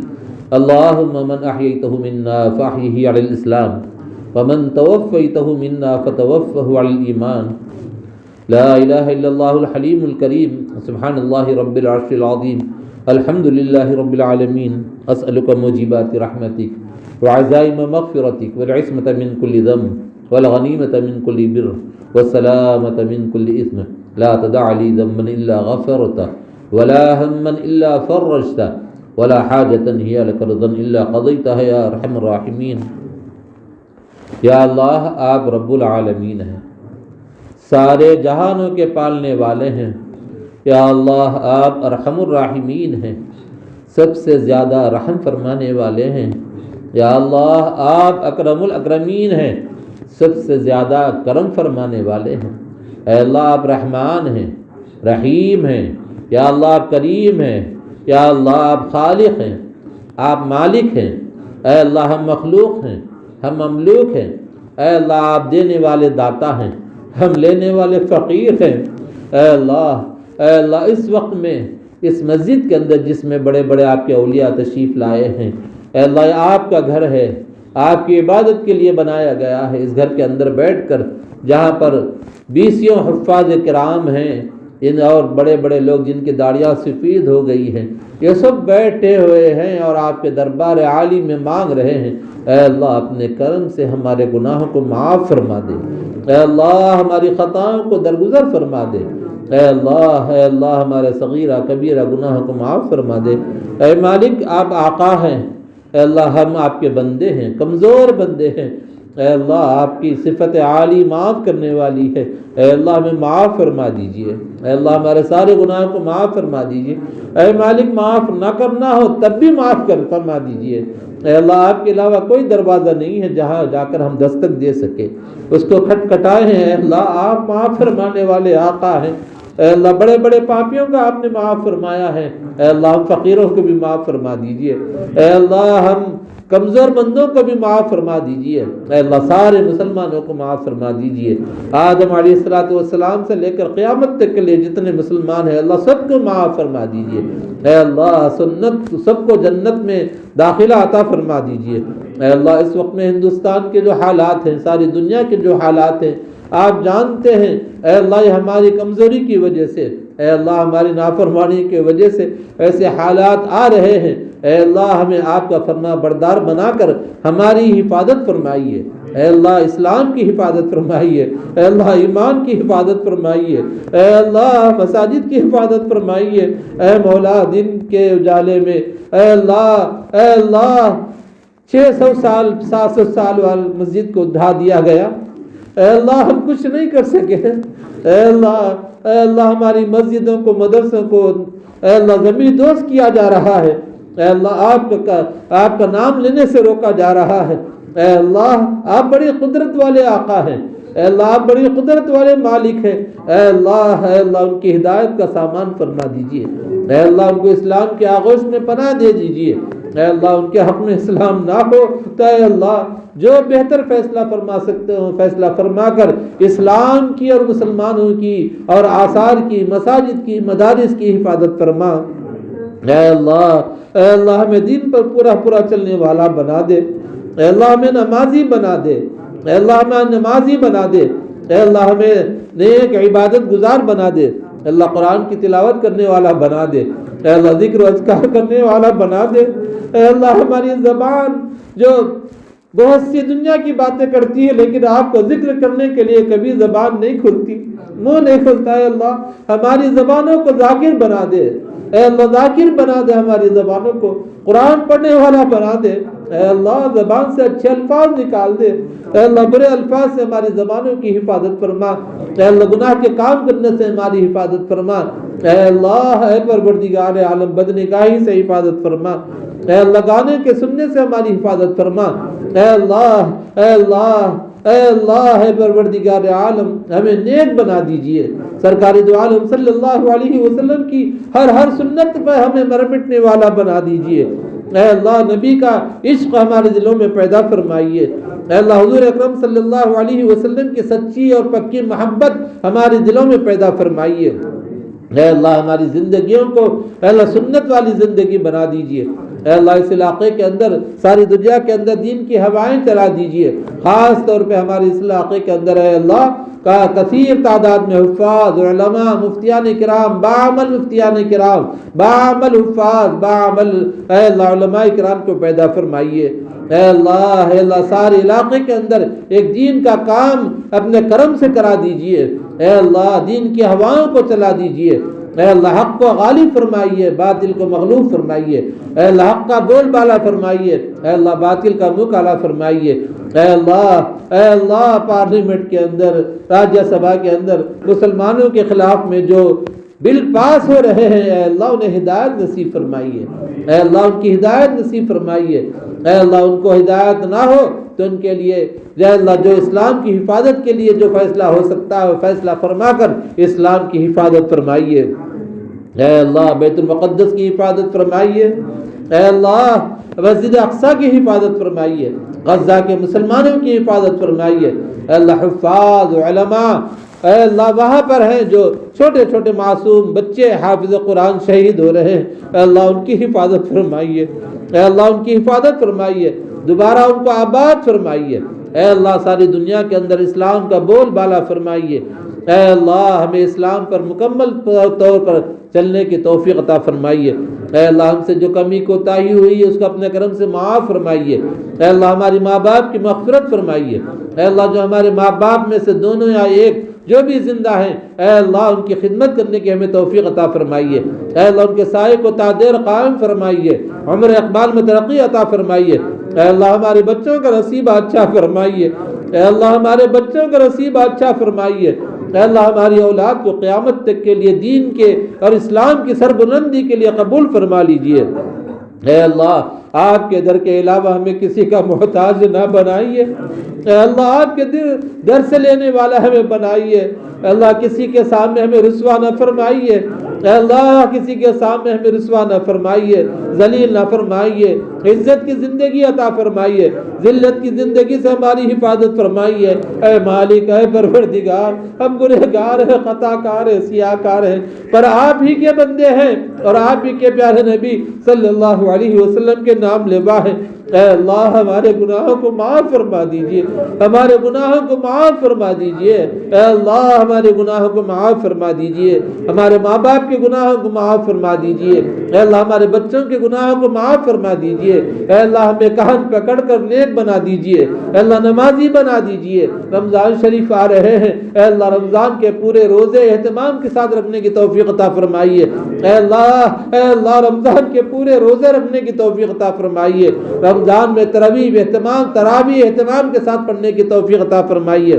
اللهم من أحييته منا فأحيه على الإسلام ومن توفيته منا فتوفه على الإيمان۔ لا إله إلا الله الحليم الكريم، سبحان الله رب العرش العظيم، الحمد لله رب العالمين۔ أسألك موجبات رحمتك وعزائم مغفرتك والعصمة من كل ذنب والغنيمة من كل بر والسلامة من كل إثم۔ لا تدع لي ذنبا إلا غفرته ولا هما إلا فرجته ولا حاجة هي لك رضا إلا قضيتها يا أرحم الراحمين۔ یا اللہ آپ رب العالمین ہیں، سارے جہانوں کے پالنے والے ہیں۔ یا اللہ آپ ارحم الراحمین ہیں، سب سے زیادہ رحم فرمانے والے ہیں۔ یا اللہ آپ اکرم الاکرمین ہیں، سب سے زیادہ کرم فرمانے والے ہیں۔ اے اللہ آپ رحمان ہیں، رحیم ہیں۔ یا اللہ آپ کریم ہیں۔ یا اللہ آپ خالق ہیں، آپ مالک ہیں۔ اے اللہ ہم مخلوق ہیں، ہم مملوک ہیں۔ اے اللہ آپ دینے والے داتا ہیں، ہم لینے والے فقیر ہیں۔ اے اللہ اس وقت میں اس مسجد کے اندر جس میں بڑے بڑے آپ کے اولیاء تشریف لائے ہیں، اے اللہ یہ آپ کا گھر ہے، آپ کی عبادت کے لیے بنایا گیا ہے۔ اس گھر کے اندر بیٹھ کر جہاں پر 20 حفاظ کرام ہیں اور بڑے بڑے لوگ جن کی داڑیاں سفید ہو گئی ہیں، یہ سب بیٹھے ہوئے ہیں اور آپ کے دربار عالی میں مانگ رہے ہیں۔ اے اللہ اپنے کرم سے ہمارے گناہوں کو معاف فرما دے۔ اے اللہ ہماری خطاؤں کو درگزر فرما دے۔ اے اللہ ہمارے صغیرہ کبیرہ گناہوں کو معاف فرما دے۔ اے مالک آپ آقا ہیں، اے اللہ ہم آپ کے بندے ہیں، کمزور بندے ہیں۔ اے اللہ آپ کی صفت عالی معاف کرنے والی ہے، اے اللہ ہمیں معاف فرما دیجئے، اے اللہ ہمارے سارے گناہوں کو معاف فرما دیجئے، اے مالک معاف نہ کرنا ہو تب بھی معاف فرما دیجئے، اے اللہ آپ کے علاوہ کوئی دروازہ نہیں ہے جہاں جا کر ہم دستک دے سکے، اس کو کھٹکھٹائے ہیں، اے اللہ آپ معاف فرمانے والے آقا ہیں، اے اللہ بڑے بڑے پاپیوں کا آپ نے معاف فرمایا ہے، اے اللہ ہم فقیروں کو بھی معاف فرما دیجئے، اے اللہ ہم کمزور بندوں کو بھی معاف فرما دیجئے، اے اللہ سارے مسلمانوں کو معاف فرما دیجئے، آدم علیہ السلام سے لے کر قیامت تک کے لیے جتنے مسلمان ہیں اللہ سب کو معاف فرما دیجئے، اے اللہ سنت سب کو جنت میں داخلہ عطا فرما دیجئے، اے اللہ اس وقت میں ہندوستان کے جو حالات ہیں، ساری دنیا کے جو حالات ہیں آپ جانتے ہیں، اے اللہ یہ ہماری کمزوری کی وجہ سے، اے اللہ ہماری نافرمانی کی وجہ سے ایسے حالات آ رہے ہیں، اے اللہ ہمیں آپ کا فرما بردار بنا کر ہماری حفاظت فرمائیے، اے اللہ اسلام کی حفاظت فرمائیے، اے اللہ ایمان کی حفاظت فرمائیے، اے اللہ مساجد کی حفاظت فرمائیے، اے مولا دن کے اجالے میں اے اللہ 600 سال 700 سال والی مسجد کو ڈھا دیا گیا، اے اللہ ہم کچھ نہیں کر سکے، اے اللہ ہماری مسجدوں کو مدرسوں کو اے اللہ زمین دوست کیا جا رہا ہے، اے اللہ آپ کا نام لینے سے روکا جا رہا ہے، اے اللہ آپ بڑی قدرت والے آقا ہیں، اے اللہ آپ بڑی قدرت والے مالک ہیں، اے اللہ ان کی ہدایت کا سامان فرما دیجئے، اے اللہ ان کو اسلام کے آغوش میں پناہ دے دیجئے، اے اللہ ان کے حق میں اسلام نہ ہو تو اے اللہ جو بہتر فیصلہ فرما سکتے ہو فیصلہ فرما کر اسلام کی اور مسلمانوں کی اور آثار کی مساجد کی مدارس کی حفاظت فرما، اے اللہ ہمیں دین پر پورا چلنے والا بنا دے، اے اللہ ہمیں نمازی بنا دے، اے اللہ ہمیں نمازی بنا دے، اے اللہ ہمیں نیک عبادت گزار بنا دے، اے اللہ قرآن کی تلاوت کرنے والا بنا دے، اے اللہ ذکر و اذکار کرنے والا بنا دے، اے اللہ ہماری زبان جو بہت سی دنیا کی باتیں کرتی ہے لیکن آپ کو ذکر کرنے کے لیے کبھی زبان نہیں کھلتی، منہ نہیں کھلتا، اے اللہ ہماری زبانوں کو ذاکر بنا دے، اے اللہ ذاکر بنا دے، ہماری زبانوں کو قرآن پڑھنے والا بنا دے، اے اللہ زبان سے اچھے الفاظ نکال دے، اے اللہ برے الفاظ سے ہماری زبانوں کی حفاظت فرما، اے اللہ گناہ کے کام کرنے سے ہماری حفاظت فرما، اے اللہ اے پروردگار عالم بدنگاہی سے حفاظت فرما، اے اللہ گانے کے سننے سے ہماری حفاظت فرما، اے اللہ اے پروردگار عالم ہمیں نیک بنا دیجئے، سرکار دو عالم صلی اللہ علیہ وسلم کی ہر سنت پہ ہمیں مرمٹنے والا بنا دیجئے، اے اللہ نبی کا عشق ہمارے دلوں میں پیدا فرمائیے، اے اللہ حضور اکرم صلی اللہ علیہ وسلم کی سچی اور پکی محبت ہمارے دلوں میں پیدا فرمائیے، اے اللہ ہماری زندگیوں کو اے اللہ سنت والی زندگی بنا دیجئے، اے اللہ اس علاقے کے اندر ساری دنیا کے اندر دین کی ہوائیں چلا دیجئے، خاص طور پہ ہمارے اس علاقے کے اندر اے اللہ کا کثیر تعداد میں حفاظ علماء مفتیان کرام باعمل مفتیان کرام باعمل حفاظ باعمل اے اللہ علماء کرام کو پیدا فرمائیے، اے اللہ سارے علاقے کے اندر ایک دین کا کام اپنے کرم سے کرا دیجئے، اے اللہ دین کی ہواؤں کو چلا دیجئے، اے اللہ حق کو غالب فرمائیے باطل کو مغلوب فرمائیے، اے اللہ حق کا بول بالا فرمائیے، اے اللہ باطل کا منہ کالا فرمائیے، اے اللہ پارلیمنٹ کے اندر راجیہ سبھا کے اندر مسلمانوں کے خلاف میں جو بل پاس ہو رہے ہیں اے اللہ انہیں ہدایت نصیب فرمائیے، اے اللہ ان کی ہدایت نصیب فرمائیے، اے اللہ ان کو ہدایت نہ ہو تو ان کے لیے اے اللہ جو اسلام کی حفاظت کے لیے جو فیصلہ ہو سکتا ہے وہ فیصلہ فرما کر اسلام کی حفاظت فرمائیے، اے اللہ بیت المقدس کی حفاظت فرمائیے، اے اللہ مسجد اقصی کی حفاظت فرمائیے، غزہ کے مسلمانوں کی حفاظت فرمائیے، اے اللہ حفاظ علماء اے اللہ وہاں پر ہیں جو چھوٹے چھوٹے معصوم بچے حافظ قرآن شہید ہو رہے ہیں، اے اللہ ان کی حفاظت فرمائیے، اے اللہ ان کی حفاظت فرمائیے، دوبارہ ان کو آباد فرمائیے، اے اللہ ساری دنیا کے اندر اسلام کا بول بالا فرمائیے، اے اللہ ہمیں اسلام پر مکمل طور پر چلنے کی توفیق عطا فرمائیے، اے اللہ ہم سے جو کمی کوتاہی ہوئی ہے اس کو اپنے کرم سے معاف فرمائیے، اے اللہ ہماری ماں باپ کی مغفرت فرمائیے، اے اللہ جو ہمارے ماں باپ میں سے دونوں یا ایک جو بھی زندہ ہیں اے اللہ ان کی خدمت کرنے کی ہمیں توفیق عطا فرمائیے، اے اللہ ان کے سائے کو تا دیر قائم فرمائیے، عمر اقبال میں ترقی عطا فرمائیے، اے اللہ ہمارے بچوں کا نصیب اچھا فرمائیے، اے اللہ ہمارے بچوں کا نصیب اچھا فرمائیے، اے اللہ ہماری اولاد کو قیامت تک کے لیے دین کے اور اسلام کی سربلندی کے لیے قبول فرما لیجئے۔ اے اللہ آپ کے در کے علاوہ ہمیں کسی کا محتاج نہ بنائیے، اے اللہ آپ کے در سے لینے والا ہمیں بنائیے، اے اللہ کسی کے سامنے ہمیں رسوا نہ فرمائیے، اے اللہ کسی کے سامنے ہمیں رسوا نہ فرمائیے، ذلیل نہ فرمائیے، عزت کی زندگی عطا فرمائیے، ذلت کی زندگی سے ہماری حفاظت فرمائیے۔ اے مالک، اے پروردگار، ہم گنہگار ہیں، خطا کار ہیں، سیاہ کار ہیں، پر آپ ہی کے بندے ہیں اور آپ ہی کے پیارے نبی صلی اللہ علیہ وسلم کے نام لیوا ہے۔ اے اللہ ہمارے گناہوں کو معاف فرما دیجئے، ہمارے گناہوں کو معاف فرما دیجئے، اے اللہ ہمارے گناہوں کو معاف فرما دیجئے، ہمارے ماں باپ کے گناہوں کو معاف فرما دیجئے، اے اللہ ہمارے بچوں کے گناہوں کو معاف فرما دیجئے، اے اللہ ہمیں کہن پکڑ کر نیک بنا دیجئے، اے اللہ نمازی بنا دیجئے۔ رمضان شریف آ رہے ہیں، اے اللہ رمضان کے پورے روزے اہتمام کے ساتھ رکھنے کی توفیق عطا فرمائیے، اے اللہ رمضان کے پورے روزے رکھنے کی توفیق عطا فرمائیے، رمضان میں تراویح اہتمام کے ساتھ پڑھنے کی توفیق عطا فرمائیے۔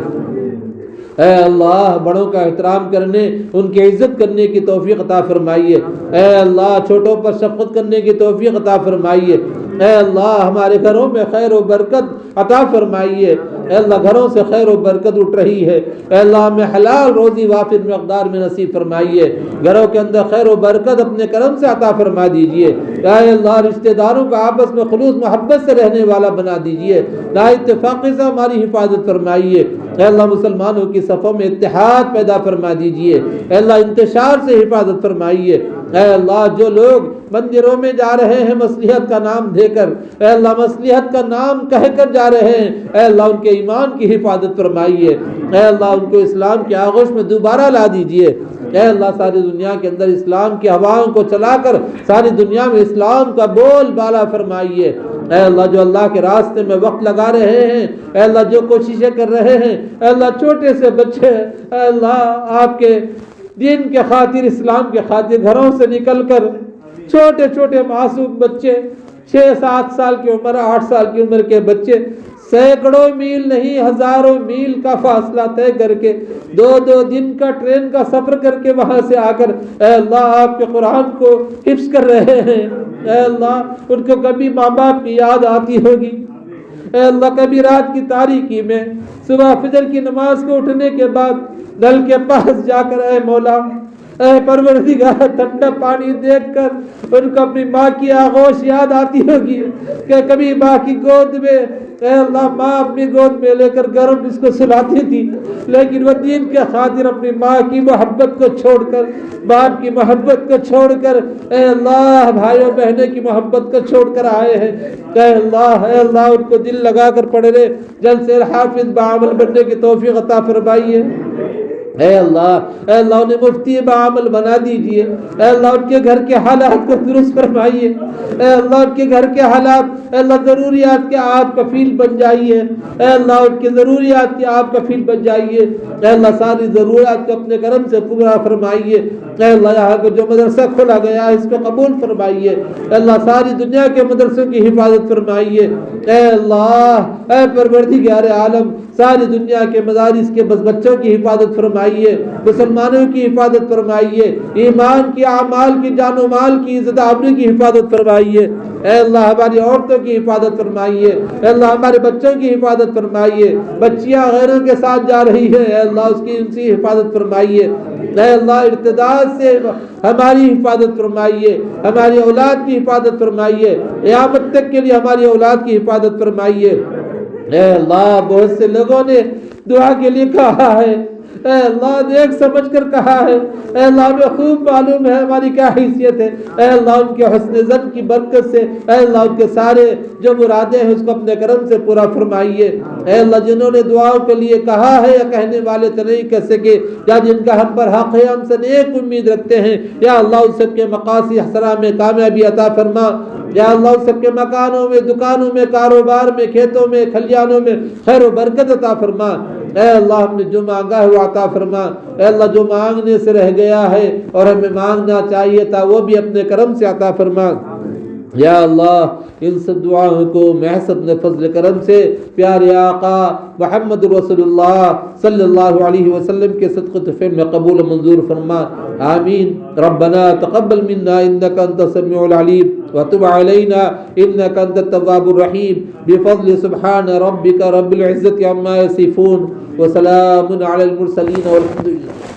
اے اللہ بڑوں کا احترام کرنے، ان کی عزت کرنے کی توفیق عطا فرمائیے، اے اللہ چھوٹوں پر شفقت کرنے کی توفیق عطا فرمائیے، اے اللہ ہمارے گھروں میں خیر و برکت عطا فرمائیے، اے اللہ گھروں سے خیر و برکت اٹھ رہی ہے، اے اللہ ہمیں حلال روزی وافر مقدار میں نصیب فرمائیے، گھروں کے اندر خیر و برکت اپنے کرم سے عطا فرما دیجئے، اے اللہ رشتہ داروں کا آپس میں خلوص محبت سے رہنے والا بنا دیجئے، نا اتفاقی سے ہماری حفاظت فرمائیے، اے اللہ مسلمانوں کی صفوں میں اتحاد پیدا فرما دیجئے، اے اللہ انتشار سے حفاظت فرمائیے، اے اللہ جو لوگ مندروں میں جا رہے ہیں مصلحت کا نام دے کر، اے اللہ مصلحت کا نام کہہ کر جا رہے ہیں، اے اللہ ان کے ایمان کی حفاظت فرمائیے، اے اللہ ان کو اسلام کے آغوش میں دوبارہ لا دیجئے، اے اللہ ساری دنیا کے اندر اسلام کی ہواؤں کو چلا کر ساری دنیا میں اسلام کا بول بالا فرمائیے، اے اللہ جو اللہ کے راستے میں وقت لگا رہے ہیں، اے اللہ جو کوششیں کر رہے ہیں، اے اللہ چھوٹے سے بچے اے اللہ آپ کے دین کے خاطر، اسلام کے خاطر گھروں سے نکل کر چھوٹے چھوٹے معصوم بچے 6-7 سال کی عمر، 8 سال کی عمر کے بچے سینکڑوں میل نہیں ہزاروں میل کا فاصلہ طے کر کے 2 دن کا ٹرین کا سفر کر کے وہاں سے آ کر اے اللہ آپ کے قرآن کو حفظ کر رہے ہیں، اے اللہ ان کو کبھی ماں باپ کی یاد آتی ہوگی، اے اللہ کبھی رات کی تاریکی میں صبح فجر کی نماز کو اٹھنے کے بعد نل کے پاس جا کر اے مولا اے پروردگار ٹھنڈا پانی دیکھ کر ان کو اپنی ماں کی آغوش یاد آتی ہوگی کہ کبھی ماں کی گود میں اے اللہ ماں اپنی گود میں لے کر گرم اس کو سلاتی تھی، لیکن وہ دین کے خاطر اپنی ماں کی محبت کو چھوڑ کر، باپ کی محبت کو چھوڑ کر، اے اللہ بھائیوں بہنوں کی محبت کو چھوڑ کر آئے ہیں، اے اللہ ان کو دل لگا کر پڑھ رہے جلد سے حافظ بعمل بننے کی توفیق عطا فرمائیے، اے اللہ انہیں مفتی بعمل بنا دیجئے، اے اللہ ان کے گھر کے حالات کو درست فرمائیے، اے اللہ ان کے گھر کے حالات اے اللہ ضروریات کے آپ کفیل بن جائیے، اے اللہ ان کے ضروریات کے آپ کفیل بن جائیے، اے اللہ ساری ضروریات کو اپنے کرم سے پورا فرمائیے، اے اللہ یہاں کو جو مدرسہ کھولا گیا ہے اس کو قبول فرمائیے، اے اللہ ساری دنیا کے مدرسوں کی حفاظت فرمائیے، اے اللہ اے پروردگار عالم ساری دنیا کے مدارس کے بچوں کی حفاظت فرمائیے، مسلمانوں کی حفاظت فرمائیے، ایمان کی اعمال کی جان و مال کی عزت آبرو کی حفاظت فرمائیے، اے اللہ ہماری عورتوں کی حفاظت فرمائیے، اے اللہ ہمارے بچوں کی حفاظت فرمائیے، بچیاں غیروں کے ساتھ جا رہی ہیں اے اللہ اس کی ان کی حفاظت فرمائیے، اے اللہ ارتداد سے ہماری حفاظت فرمائیے، ہماری اولاد کی حفاظت فرمائیے، قیامت تک کے لیے ہماری اولاد کی حفاظت فرمائیے، اے اللہ بہت سے لوگوں نے دعا کے لیے کہا ہے، اے اللہ دیکھ سمجھ کر کہا ہے، اے اللہ ہمیں خوب معلوم ہے ہماری کیا حیثیت ہے، اے اللہ ان کے حسن ظن کی برکت سے اے اللہ ان کے سارے جو مرادیں ہیں اس کو اپنے کرم سے پورا فرمائیے، اے اللہ جنہوں نے دعاؤں کے لیے کہا ہے یا کہنے والے تو نہیں کہہ سکے یا جن کا ہم پر حق ہے ہم سے نیک امید رکھتے ہیں، یا اللہ ان سب کے مقاصد حسنہ میں کامیابی عطا فرما، یا اللہ ان سب کے مکانوں میں، دکانوں میں، کاروبار میں، کھیتوں میں، کھلیانوں میں خیر و برکت عطا فرما، اے اللہ ہم نے جو مانگا ہے وہ عطا فرما، اے اللہ جو مانگنے سے رہ گیا ہے اور ہمیں مانگنا چاہیے تھا وہ بھی اپنے کرم سے عطا فرما، یا اللہ ان سب دعاؤں کو محض اپنے فضل کرم سے پیارے آقا محمد رسول اللہ صلی اللہ علیہ وسلم کے صدقۃ فعل میں قبول و منظور فرما، آمین۔ ربنا تقبل منا انك انت السميع العليم وتب علينا انك انت التواب الرحيم بفضل سبحان ربك رب العزة عما يصفون وسلام على المرسلين والحمد لله۔